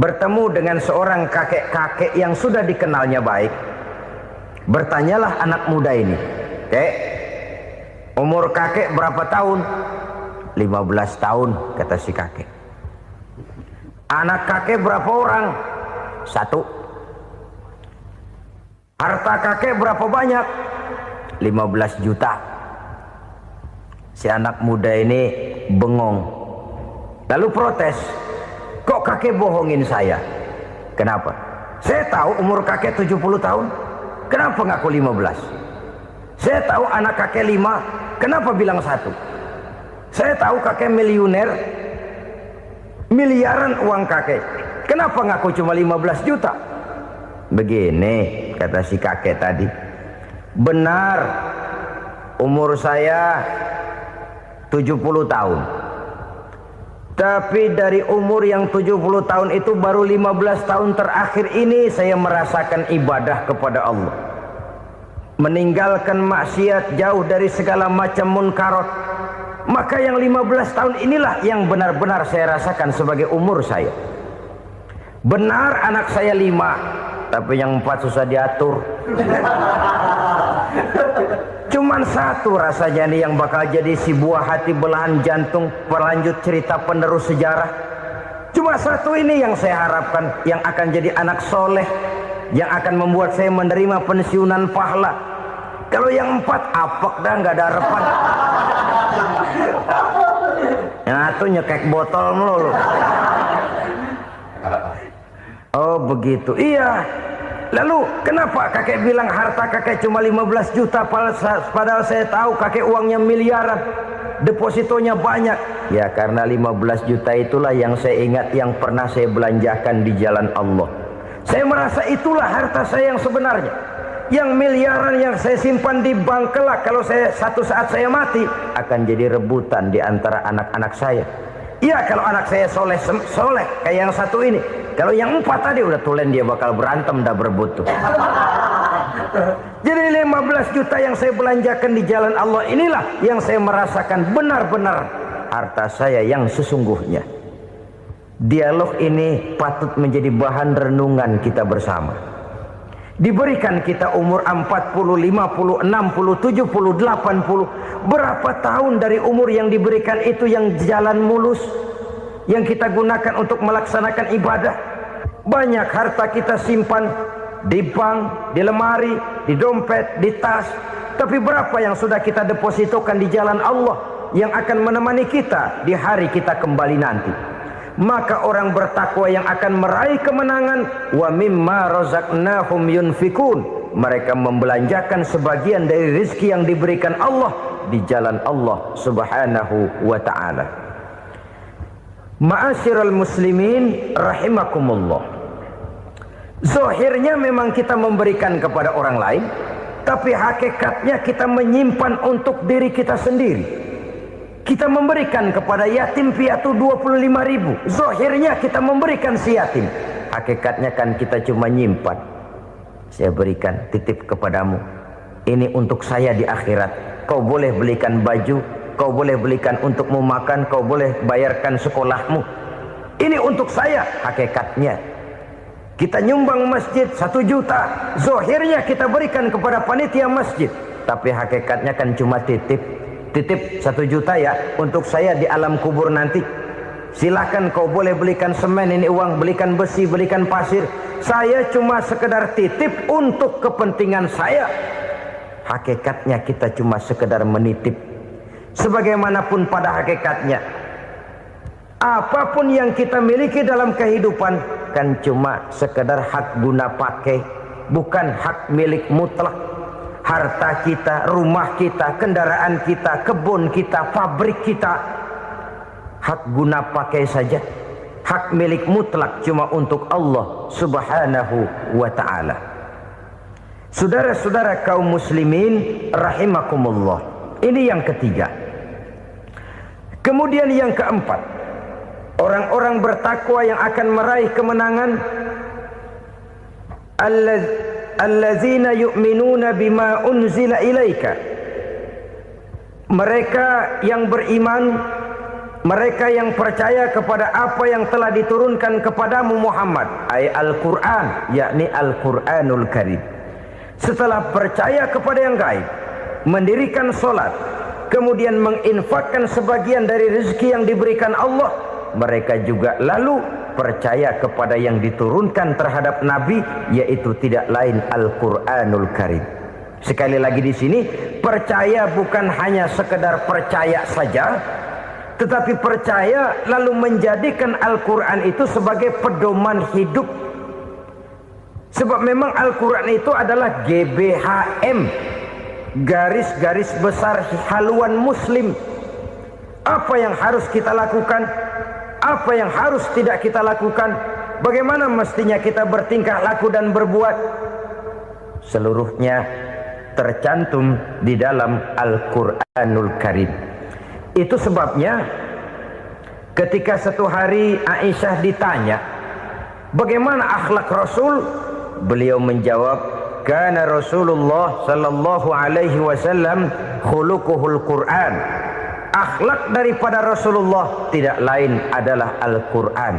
bertemu dengan seorang kakek-kakek yang sudah dikenalnya baik. Bertanyalah anak muda ini, "Kek, umur kakek berapa tahun?" 15 tahun, kata si kakek. "Anak kakek berapa orang?" 1. "Harta kakek berapa banyak?" 15 juta. Si anak muda ini bengong. Lalu protes, "Kok kakek bohongin saya?" "Kenapa?" "Saya tahu umur kakek 70 tahun. Kenapa ngaku 15? Saya tahu anak kakek 5. Kenapa bilang 1? Saya tahu kakek miliuner, miliaran uang kakek. Kenapa ngaku cuma 15 juta? Begini, kata si kakek tadi. Benar, umur saya 70 tahun. Tapi dari umur yang 70 tahun itu baru 15 tahun terakhir ini saya merasakan ibadah kepada Allah. Meninggalkan maksiat, jauh dari segala macam munkarat. Maka yang 15 tahun inilah yang benar-benar saya rasakan sebagai umur saya. Benar anak saya 5, tapi yang 4 susah diatur. Cuman 1 rasanya nih yang bakal jadi si buah hati belahan jantung, pelanjut cerita penerus sejarah. Cuma 1 ini yang saya harapkan yang akan jadi anak soleh, yang akan membuat saya menerima pensiunan pahala. Kalau yang 4 apek dah, nggak ada harapan. Yang satu nyekek botol melulu. Oh begitu, iya. Lalu kenapa kakek bilang harta kakek cuma 15 juta padahal saya tahu kakek uangnya miliaran, depositonya banyak? Ya karena 15 juta itulah yang saya ingat yang pernah saya belanjakan di jalan Allah. Saya merasa itulah harta saya yang sebenarnya. Yang miliaran yang saya simpan di bank kelak kalau satu saat saya mati akan jadi rebutan di antara anak-anak saya. Iya kalau anak saya soleh kayak yang satu ini. Kalau yang 4 tadi udah tulen dia bakal berantem dah berebut tuh. Jadi 15 juta yang saya belanjakan di jalan Allah inilah yang saya merasakan benar-benar harta saya yang sesungguhnya. Dialog ini patut menjadi bahan renungan kita bersama. Diberikan kita umur 40, 50, 60, 70, 80. Berapa tahun dari umur yang diberikan itu yang jalan mulus, yang kita gunakan untuk melaksanakan ibadah? Banyak harta kita simpan di bank, di lemari, di dompet, di tas. Tapi berapa yang sudah kita depositokan di jalan Allah yang akan menemani kita di hari kita kembali nanti? Maka orang bertakwa yang akan meraih kemenangan, wa mimma razaqnahum yunfikun, mereka membelanjakan sebagian dari rezeki yang diberikan Allah di jalan Allah subhanahu wa ta'ala. Ma'asyiral muslimin rahimakumullah, zahirnya memang kita memberikan kepada orang lain, tapi hakikatnya kita menyimpan untuk diri kita sendiri. Kita memberikan kepada yatim piatu 25.000. Zahirnya kita memberikan si yatim, hakikatnya kan kita cuma nyimpan. Saya berikan, titip kepadamu, ini untuk saya di akhirat. Kau boleh belikan baju, kau boleh belikan untukmu makan, kau boleh bayarkan sekolahmu. Ini untuk saya. Hakikatnya kita nyumbang masjid 1 juta, zahirnya kita berikan kepada panitia masjid, tapi hakikatnya kan cuma titip 1 juta ya untuk saya di alam kubur nanti. Silakan kau boleh belikan semen, ini uang, belikan besi, belikan pasir. Saya cuma sekedar titip untuk kepentingan saya. Hakikatnya kita cuma sekedar menitip. Sebagaimanapun pada hakikatnya, apapun yang kita miliki dalam kehidupan kan cuma sekedar hak guna pakai, bukan hak milik mutlak. Harta kita, rumah kita, kendaraan kita, kebun kita, pabrik kita, hak guna pakai saja. Hak milik mutlak cuma untuk Allah subhanahu wa ta'ala. Saudara-saudara kaum muslimin rahimakumullah, ini yang ketiga. Kemudian yang keempat, orang-orang bertakwa yang akan meraih kemenangan, allazina yu'minuna bima unzila ilaika, mereka yang beriman, mereka yang percaya kepada apa yang telah diturunkan kepadamu Muhammad, ay Al-Quran, yakni Al-Quranul Karim. Setelah percaya kepada yang gaib, mendirikan solat, kemudian menginfakkan sebagian dari rezeki yang diberikan Allah, mereka juga lalu percaya kepada yang diturunkan terhadap Nabi, yaitu tidak lain Al-Quranul Karim. Sekali lagi di sini, percaya bukan hanya sekedar percaya saja, tetapi percaya lalu menjadikan Al-Quran itu sebagai pedoman hidup. Sebab memang Al-Quran itu adalah GBHM, garis-garis besar haluan muslim. Apa yang harus kita lakukan, apa yang harus tidak kita lakukan, bagaimana mestinya kita bertingkah laku dan berbuat, seluruhnya tercantum di dalam Al-Quranul Karim. Itu sebabnya ketika satu hari Aisyah ditanya bagaimana akhlak Rasul, beliau menjawab, kana Rasulullah sallallahu alaihi wasallam khuluquhul Quran. Akhlak daripada Rasulullah tidak lain adalah Al-Quran.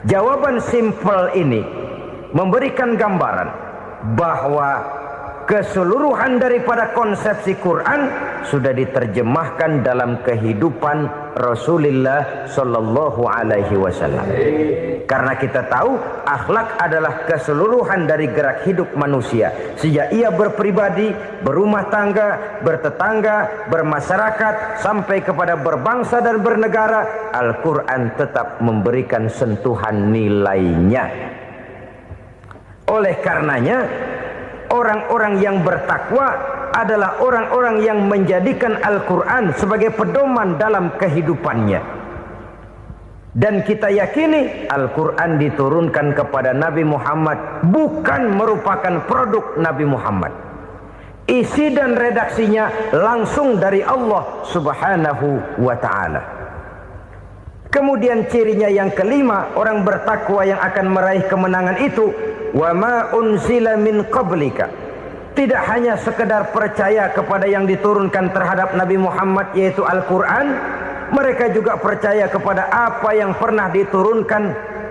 Jawaban simpel ini memberikan gambaran bahwa keseluruhan daripada konsepsi Quran sudah diterjemahkan dalam kehidupan Rasulullah Sallallahu Alaihi Wasallam. Karena kita tahu akhlak adalah keseluruhan dari gerak hidup manusia. Sejak ia berpribadi, berumah tangga, bertetangga, bermasyarakat, sampai kepada berbangsa dan bernegara, Al-Quran tetap memberikan sentuhan nilainya. Oleh karenanya, orang-orang yang bertakwa adalah orang-orang yang menjadikan Al-Quran sebagai pedoman dalam kehidupannya. Dan kita yakini Al-Quran diturunkan kepada Nabi Muhammad bukan merupakan produk Nabi Muhammad. Isi dan redaksinya langsung dari Allah Subhanahu wa ta'ala. Kemudian cirinya yang kelima, orang bertakwa yang akan meraih kemenangan itu, wa ma unzila min qablika. Tidak hanya sekedar percaya kepada yang diturunkan terhadap Nabi Muhammad yaitu Al-Quran, mereka juga percaya kepada apa yang pernah diturunkan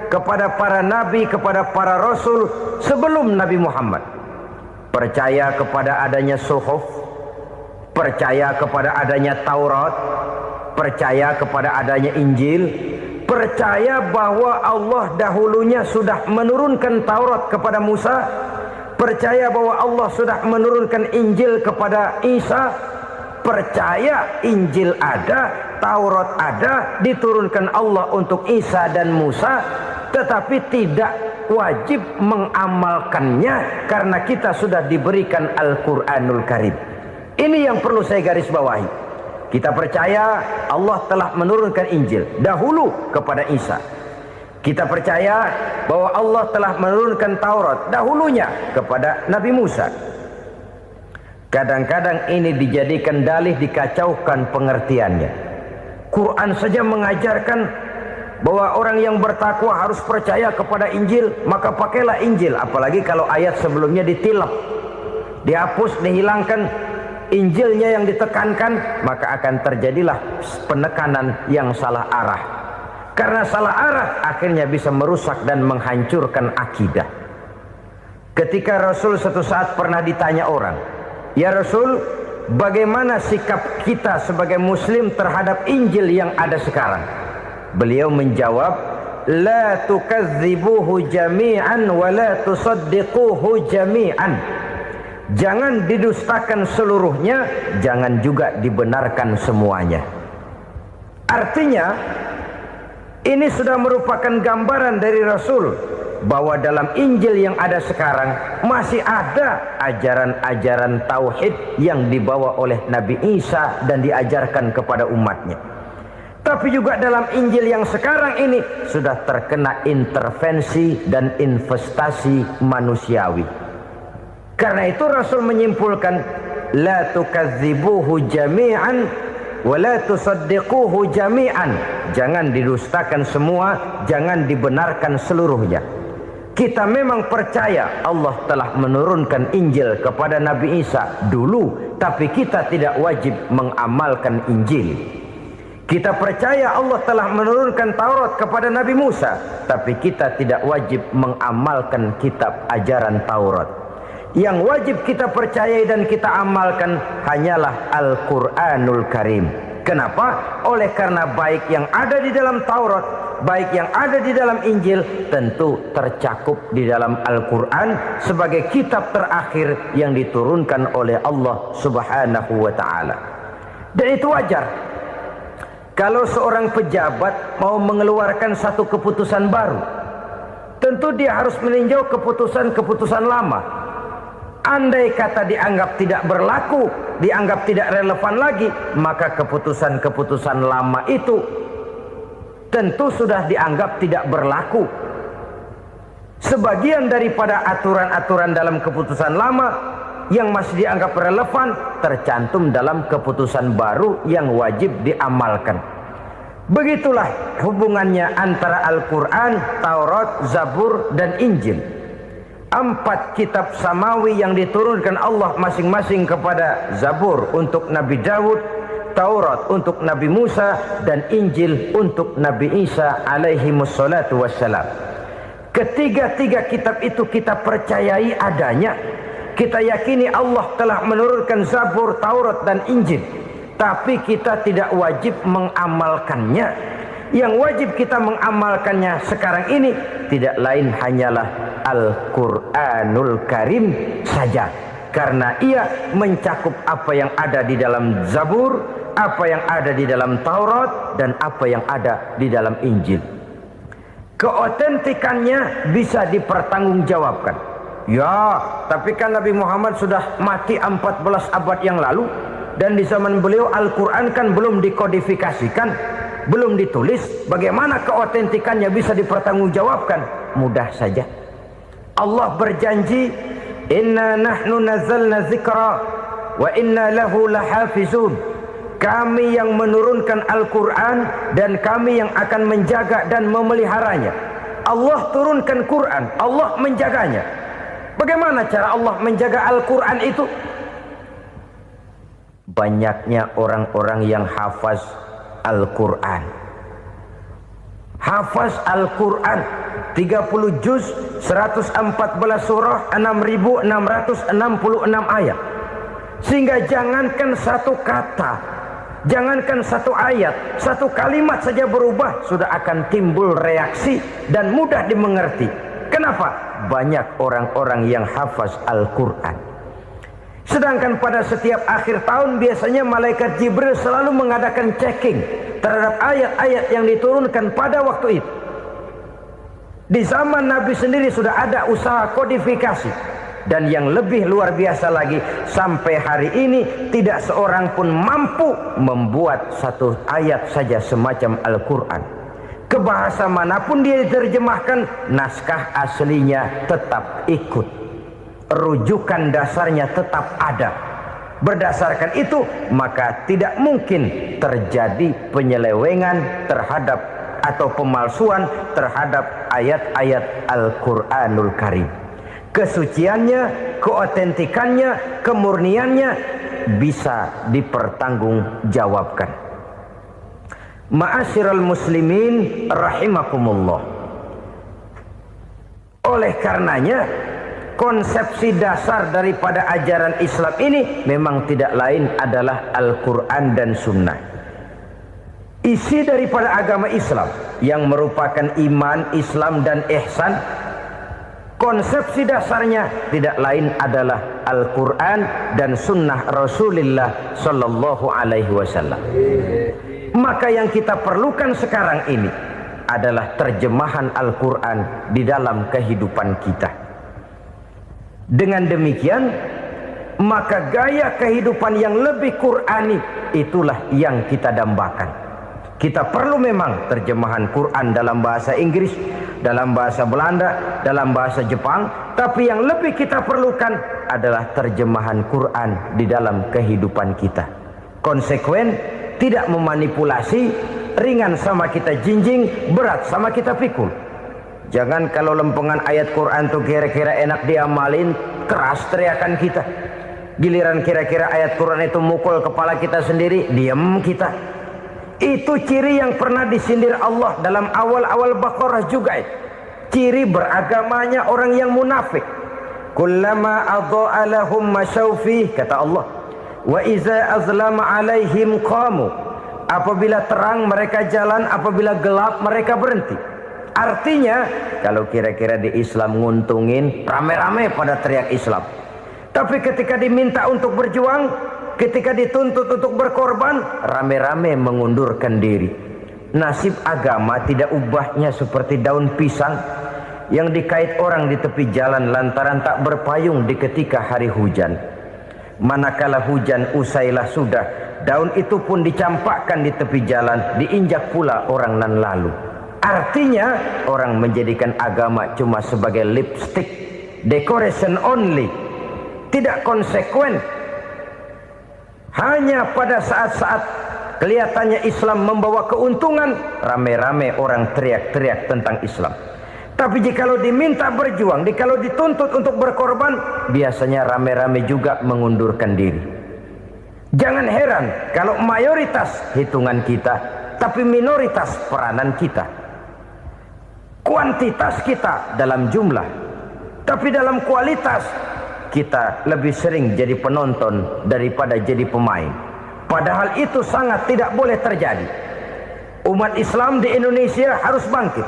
kepada para nabi, kepada para rasul sebelum Nabi Muhammad. Percaya kepada adanya suhuf, percaya kepada adanya Taurat, percaya kepada adanya Injil, percaya bahwa Allah dahulunya sudah menurunkan Taurat kepada Musa, percaya bahwa Allah sudah menurunkan Injil kepada Isa, percaya Injil ada, Taurat ada, diturunkan Allah untuk Isa dan Musa, tetapi tidak wajib mengamalkannya karena kita sudah diberikan Al-Quranul Karim. Ini yang perlu saya garis bawahi. Kita percaya Allah telah menurunkan Injil dahulu kepada Isa. Kita percaya bahwa Allah telah menurunkan Taurat dahulunya kepada Nabi Musa. Kadang-kadang ini dijadikan dalih, dikacaukan pengertiannya. Quran saja mengajarkan bahwa orang yang bertakwa harus percaya kepada Injil, maka pakailah Injil. Apalagi kalau ayat sebelumnya ditilap, dihapus, dihilangkan, Injilnya yang ditekankan, maka akan terjadilah penekanan yang salah arah. Karena salah arah akhirnya bisa merusak dan menghancurkan akidah. Ketika Rasul suatu saat pernah ditanya orang, "Ya Rasul, bagaimana sikap kita sebagai muslim terhadap Injil yang ada sekarang?" Beliau menjawab, "La tukadzibuhu jami'an wa la tusaddiquhu jami'an." Jangan didustakan seluruhnya, jangan juga dibenarkan semuanya. Artinya, ini sudah merupakan gambaran dari Rasul bahwa dalam Injil yang ada sekarang masih ada ajaran-ajaran tauhid yang dibawa oleh Nabi Isa dan diajarkan kepada umatnya. Tapi juga dalam Injil yang sekarang ini sudah terkena intervensi dan investasi manusiawi. Karena itu Rasul menyimpulkan, la tukadzibuhu jami'an wa la tusaddiquhu jami'an. Jangan didustakan semua, jangan dibenarkan seluruhnya. Kita memang percaya Allah telah menurunkan Injil kepada Nabi Isa dulu, tapi kita tidak wajib mengamalkan Injil. Kita percaya Allah telah menurunkan Taurat kepada Nabi Musa, tapi kita tidak wajib mengamalkan kitab ajaran Taurat. Yang wajib kita percayai dan kita amalkan hanyalah Al-Quranul Karim. Kenapa? Oleh karena baik yang ada di dalam Taurat, baik yang ada di dalam Injil, tentu tercakup di dalam Al-Quran sebagai kitab terakhir yang diturunkan oleh Allah Subhanahu wa ta'ala. Dan itu wajar. Kalau seorang pejabat mau mengeluarkan satu keputusan baru, tentu dia harus meninjau keputusan-keputusan lama. Andai kata dianggap tidak berlaku, dianggap tidak relevan lagi, maka keputusan-keputusan lama itu tentu sudah dianggap tidak berlaku. Sebagian daripada aturan-aturan dalam keputusan lama yang masih dianggap relevan tercantum dalam keputusan baru yang wajib diamalkan. Begitulah hubungannya antara Al-Quran, Taurat, Zabur, dan Injil. 4 kitab samawi yang diturunkan Allah masing-masing kepada Zabur untuk Nabi Daud, Taurat untuk Nabi Musa, dan Injil untuk Nabi Isa alaihi wassalatu wassalam. Ketiga-tiga kitab itu kita percayai adanya, Kita yakini Allah telah menurunkan Zabur, Taurat dan Injil, tapi kita tidak wajib mengamalkannya. Yang wajib kita mengamalkannya sekarang ini tidak lain hanyalah Al-Quranul Karim saja, karena ia mencakup apa yang ada di dalam Zabur, apa yang ada di dalam Taurat, dan apa yang ada di dalam Injil. Keotentikannya bisa dipertanggungjawabkan. Ya, tapi kan Nabi Muhammad sudah mati 14 abad yang lalu, dan di zaman beliau Al-Quran kan belum dikodifikasikan, belum ditulis. Bagaimana keotentikannya bisa dipertanggungjawabkan? Mudah saja. Allah berjanji, inna nahnu nazzalna dzikra wa inna lahu lahafizun. Kami yang menurunkan Al-Quran dan kami yang akan menjaga dan memeliharanya. Allah turunkan Quran, Allah menjaganya. Bagaimana cara Allah menjaga Al-Quran itu? Banyaknya orang-orang yang hafaz Al-Quran. Hafaz Al-Quran 30 juz, 114 surah, 6666 ayat. Sehingga jangankan satu kata, jangankan satu ayat, satu kalimat saja berubah sudah akan timbul reaksi dan mudah dimengerti. Kenapa? Banyak orang-orang yang hafaz Al-Quran. Sedangkan pada setiap akhir tahun biasanya malaikat Jibril selalu mengadakan checking terhadap ayat-ayat yang diturunkan pada waktu itu. Di zaman Nabi sendiri sudah ada usaha kodifikasi. Dan yang lebih luar biasa lagi, sampai hari ini tidak seorang pun mampu membuat satu ayat saja semacam Al-Quran. Ke bahasa manapun dia diterjemahkan, naskah aslinya tetap ikut. Rujukan dasarnya tetap ada. Berdasarkan itu, maka tidak mungkin terjadi penyelewengan terhadap atau pemalsuan terhadap ayat-ayat Al-Quranul Karim. Kesuciannya, keotentikannya, kemurniannya bisa dipertanggungjawabkan. Ma'asyiral muslimin rahimakumullah. Oleh karenanya, konsepsi dasar daripada ajaran Islam ini memang tidak lain adalah Al-Quran dan Sunnah. Isi daripada agama Islam yang merupakan iman, Islam dan ihsan, konsepsi dasarnya tidak lain adalah Al-Quran dan Sunnah Rasulullah Sallallahu Alaihi Wasallam. Maka yang kita perlukan sekarang ini adalah terjemahan Al-Quran di dalam kehidupan kita. Dengan demikian, maka gaya kehidupan yang lebih Qurani itulah yang kita dambakan. Kita perlu memang terjemahan Quran dalam bahasa Inggris, dalam bahasa Belanda, dalam bahasa Jepang, tapi yang lebih kita perlukan adalah terjemahan Quran di dalam kehidupan kita. Konsekuen, tidak memanipulasi, ringan sama kita jinjing, berat sama kita pikul. Jangan kalau lempengan ayat Quran tuh kira-kira enak diamalin, keras teriakan kita. Giliran kira-kira ayat Quran itu mukul kepala kita sendiri, diam kita. Itu ciri yang pernah disindir Allah dalam awal-awal Baqarah juga. Ciri beragamanya orang yang munafik. Kullama adha'a lahum masyawfi, kata Allah. Wa iza azlama alaihim qamu. Apabila terang mereka jalan, apabila gelap mereka berhenti. Artinya, kalau kira-kira di Islam nguntungin, rame-rame pada teriak Islam. Tapi ketika diminta untuk berjuang, ketika dituntut untuk berkorban, rame-rame mengundurkan diri. Nasib agama tidak ubahnya seperti daun pisang yang dikait orang di tepi jalan lantaran tak berpayung di ketika hari hujan. Manakala hujan usailah sudah, daun itu pun dicampakkan di tepi jalan, diinjak pula orang nan lalu. Artinya orang menjadikan agama cuma sebagai lipstick, decoration only, tidak konsekuen. Hanya pada saat-saat kelihatannya Islam membawa keuntungan, rame-rame orang teriak-teriak tentang Islam. Tapi jikalau diminta berjuang, jikalau dituntut untuk berkorban, biasanya rame-rame juga mengundurkan diri. Jangan heran kalau mayoritas hitungan kita, tapi minoritas peranan kita. Kuantitas kita dalam jumlah, tapi dalam kualitas kita lebih sering jadi penonton daripada jadi pemain. Padahal itu sangat tidak boleh terjadi. Umat Islam di Indonesia harus bangkit.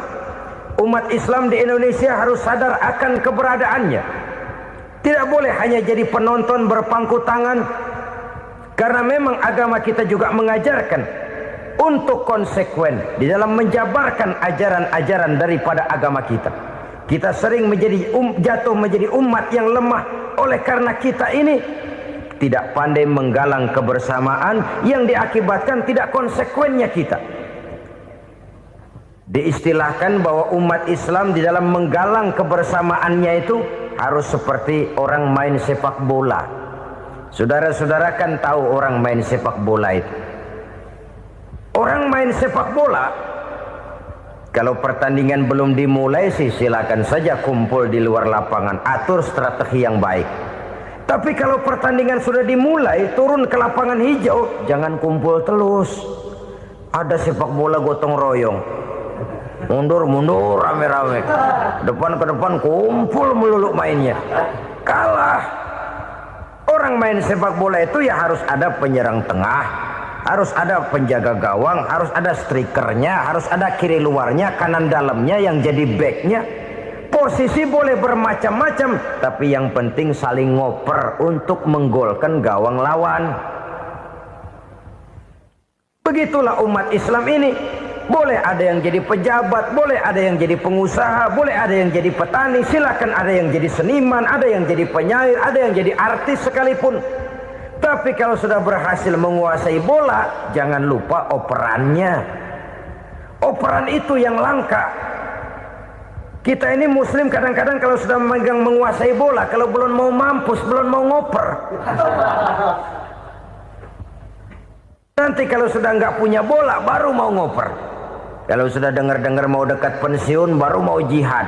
Umat Islam di Indonesia harus sadar akan keberadaannya. Tidak boleh hanya jadi penonton berpangku tangan, karena memang agama kita juga mengajarkan untuk konsekuen di dalam menjabarkan ajaran-ajaran daripada agama kita. Kita sering jatuh menjadi umat yang lemah oleh karena kita ini tidak pandai menggalang kebersamaan yang diakibatkan tidak konsekuennya kita. Diistilahkan bahwa umat Islam di dalam menggalang kebersamaannya itu harus seperti orang main sepak bola. Saudara-saudara kan tahu orang main sepak bola itu. Orang main sepak bola, kalau pertandingan belum dimulai sih silakan saja kumpul di luar lapangan, atur strategi yang baik. Tapi kalau pertandingan sudah dimulai, turun ke lapangan hijau, jangan kumpul terus. Ada sepak bola gotong royong, mundur-mundur rame-rame, depan ke depan kumpul melulu mainnya. Kalah. Orang main sepak bola itu ya harus ada penyerang tengah, harus ada penjaga gawang, harus ada strikernya, harus ada kiri luarnya, kanan dalamnya yang jadi backnya. Posisi boleh bermacam-macam, tapi yang penting saling ngoper untuk menggolkan gawang lawan. Begitulah umat Islam ini. Boleh ada yang jadi pejabat, boleh ada yang jadi pengusaha, boleh ada yang jadi petani, silakan ada yang jadi seniman, ada yang jadi penyair, ada yang jadi artis sekalipun. Tapi kalau sudah berhasil menguasai bola, jangan lupa operannya. Operan itu yang langka. Kita ini muslim kadang-kadang kalau sudah memegang menguasai bola, kalau belum mau mampus, belum mau ngoper. Nanti kalau sudah nggak punya bola, baru mau ngoper. Kalau sudah dengar-dengar mau dekat pensiun, baru mau jihad,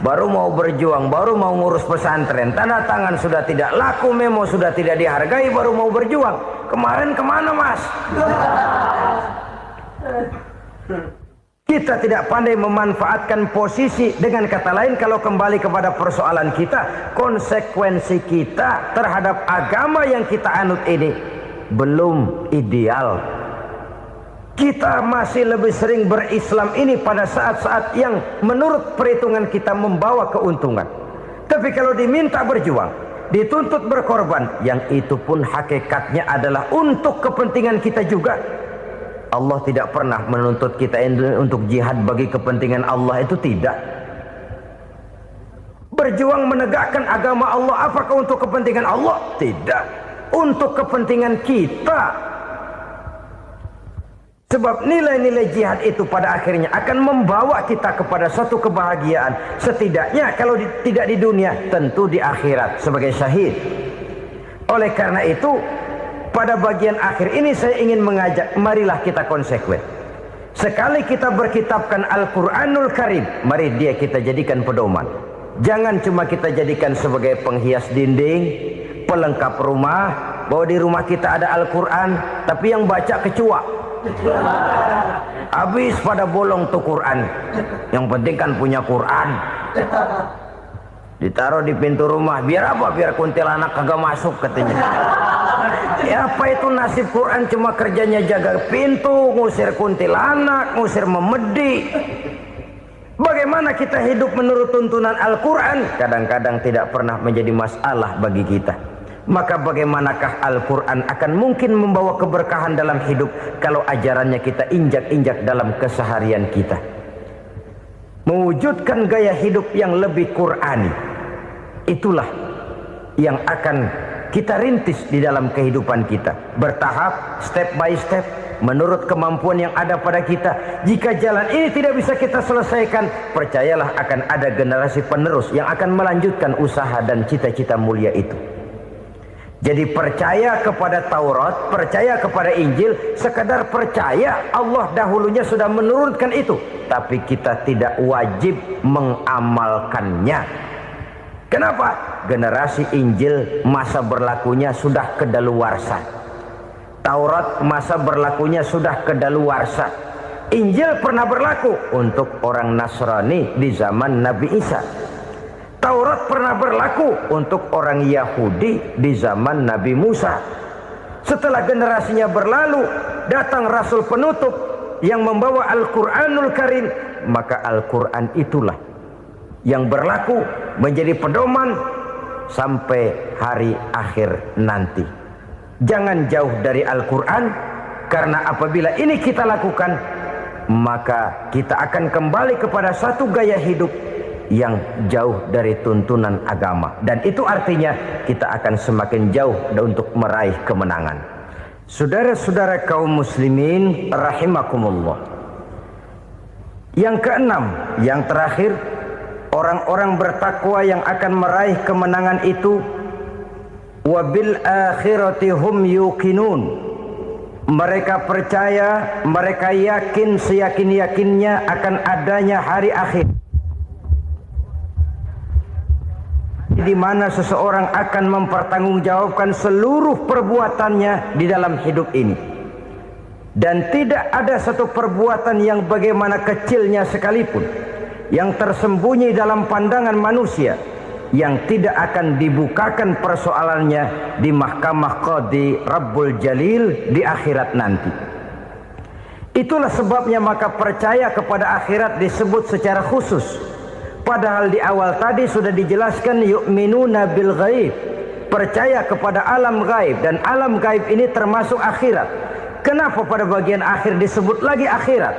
baru mau berjuang, baru mau ngurus pesantren. Tanda tangan sudah tidak laku, memo sudah tidak dihargai, baru mau berjuang. Kemarin kemana mas? Kita tidak pandai memanfaatkan posisi. Dengan kata lain, kalau kembali kepada persoalan kita, konsekuensi kita terhadap agama yang kita anut ini belum ideal. Kita masih lebih sering berislam ini pada saat-saat yang menurut perhitungan kita membawa keuntungan. Tapi kalau diminta berjuang, dituntut berkorban, yang itu pun hakikatnya adalah untuk kepentingan kita juga. Allah tidak pernah menuntut kita untuk jihad bagi kepentingan Allah, itu tidak. Berjuang menegakkan agama Allah, apakah untuk kepentingan Allah? Tidak. Untuk kepentingan kita. Sebab nilai-nilai jihad itu pada akhirnya akan membawa kita kepada suatu kebahagiaan. Setidaknya kalau tidak di dunia, tentu di akhirat sebagai syahid. Oleh karena itu, pada bagian akhir ini saya ingin mengajak, marilah kita konsekuen. Sekali kita berkitabkan Al-Quranul Karim, mari dia kita jadikan pedoman. Jangan cuma kita jadikan sebagai penghias dinding, pelengkap rumah, bahwa di rumah kita ada Al-Quran, tapi yang baca kecoa. Habis pada bolong tuh Quran. Yang penting kan punya Quran. Ditaruh di pintu rumah. Biar apa? Biar kuntilanak kagak masuk katanya. Ya apa itu nasib Quran, cuma kerjanya jaga pintu, ngusir kuntilanak, ngusir memedi. Bagaimana kita hidup menurut tuntunan Al-Quran? Kadang-kadang tidak pernah menjadi masalah bagi kita. Maka bagaimanakah Al-Quran akan mungkin membawa keberkahan dalam hidup kalau ajarannya kita injak-injak dalam keseharian kita? Mewujudkan gaya hidup yang lebih Qurani, itulah yang akan kita rintis di dalam kehidupan kita. Bertahap, step by step, menurut kemampuan yang ada pada kita. Jika jalan ini tidak bisa kita selesaikan, percayalah akan ada generasi penerus yang akan melanjutkan usaha dan cita-cita mulia itu. Jadi percaya kepada Taurat, percaya kepada Injil, sekadar percaya Allah dahulunya sudah menurunkan itu, tapi kita tidak wajib mengamalkannya. Kenapa? Generasi Injil masa berlakunya sudah kedaluarsa. Taurat masa berlakunya sudah kedaluarsa. Injil pernah berlaku untuk orang Nasrani di zaman Nabi Isa. Taurat pernah berlaku untuk orang Yahudi di zaman Nabi Musa. Setelah generasinya berlalu, datang Rasul penutup yang membawa Al-Quranul Karim, maka Al-Quran itulah yang berlaku menjadi pedoman sampai hari akhir nanti. Jangan jauh dari Al-Quran, karena apabila ini kita lakukan, maka kita akan kembali kepada satu gaya hidup yang jauh dari tuntunan agama, dan itu artinya kita akan semakin jauh untuk meraih kemenangan. Saudara-saudara kaum muslimin rahimakumullah. Yang keenam, yang terakhir, orang-orang bertakwa yang akan meraih kemenangan itu wabil akhirati hum yuqinun. Mereka percaya, mereka yakin seyakin-yakinnya akan adanya hari akhir, di mana seseorang akan mempertanggungjawabkan seluruh perbuatannya di dalam hidup ini. Dan tidak ada satu perbuatan yang bagaimana kecilnya sekalipun, yang tersembunyi dalam pandangan manusia, yang tidak akan dibukakan persoalannya di mahkamah Qadi Rabbul Jalil di akhirat nanti. Itulah sebabnya maka percaya kepada akhirat disebut secara khusus. Padahal di awal tadi sudah dijelaskan yu'minuna bil ghaib, percaya kepada alam gaib, dan alam gaib ini termasuk akhirat. Kenapa pada bagian akhir disebut lagi akhirat?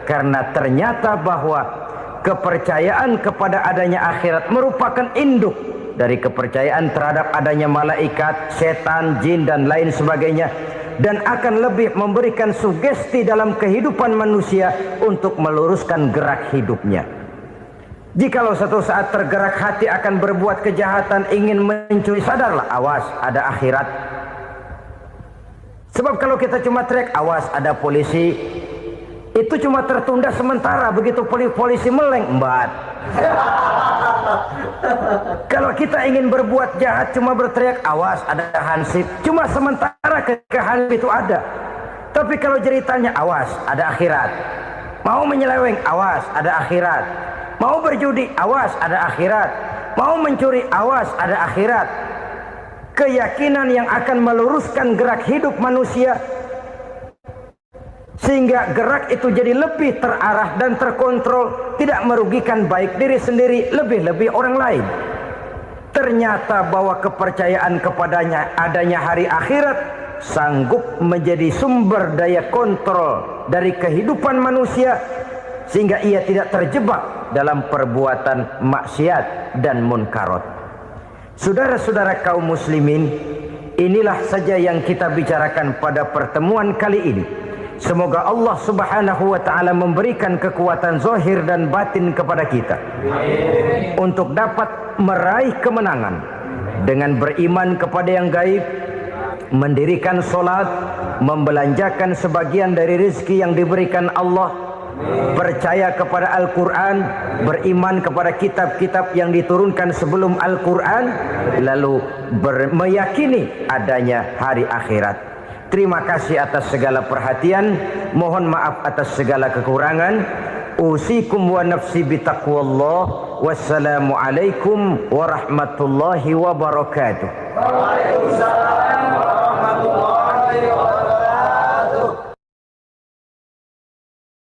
Karena ternyata bahwa kepercayaan kepada adanya akhirat merupakan induk dari kepercayaan terhadap adanya malaikat, setan, jin, dan lain sebagainya, dan akan lebih memberikan sugesti dalam kehidupan manusia untuk meluruskan gerak hidupnya. Jikalau satu saat tergerak hati akan berbuat kejahatan, ingin mencuri, sadarlah, awas ada akhirat. Sebab kalau kita cuma teriak awas ada polisi, itu cuma tertunda sementara, begitu polisi meleng, embat. Kalau kita ingin berbuat jahat cuma berteriak awas ada hansip, cuma sementara ketika hansip itu ada. Tapi kalau ceritanya awas ada akhirat, mau menyeleweng awas ada akhirat, mau berjudi awas ada akhirat, mau mencuri awas ada akhirat. Keyakinan yang akan meluruskan gerak hidup manusia, sehingga gerak itu jadi lebih terarah dan terkontrol, tidak merugikan baik diri sendiri, lebih-lebih orang lain. Ternyata bahwa kepercayaan kepadanya adanya hari akhirat sanggup menjadi sumber daya kontrol dari kehidupan manusia, sehingga ia tidak terjebak dalam perbuatan maksiat dan munkarat. Saudara-saudara kaum muslimin, inilah saja yang kita bicarakan pada pertemuan kali ini. Semoga Allah subhanahu wa ta'ala memberikan kekuatan zahir dan batin kepada kita untuk dapat meraih kemenangan dengan beriman kepada yang gaib, mendirikan solat, membelanjakan sebagian dari rezeki yang diberikan Allah, percaya kepada Al-Quran, beriman kepada kitab-kitab yang diturunkan sebelum Al-Quran, lalu meyakini adanya hari akhirat. Terima kasih atas segala perhatian, mohon maaf atas segala kekurangan. Usikum wa nafsi bitaqwallah. Wassalamualaikum warahmatullahi wabarakatuh. Waalaikumsalam.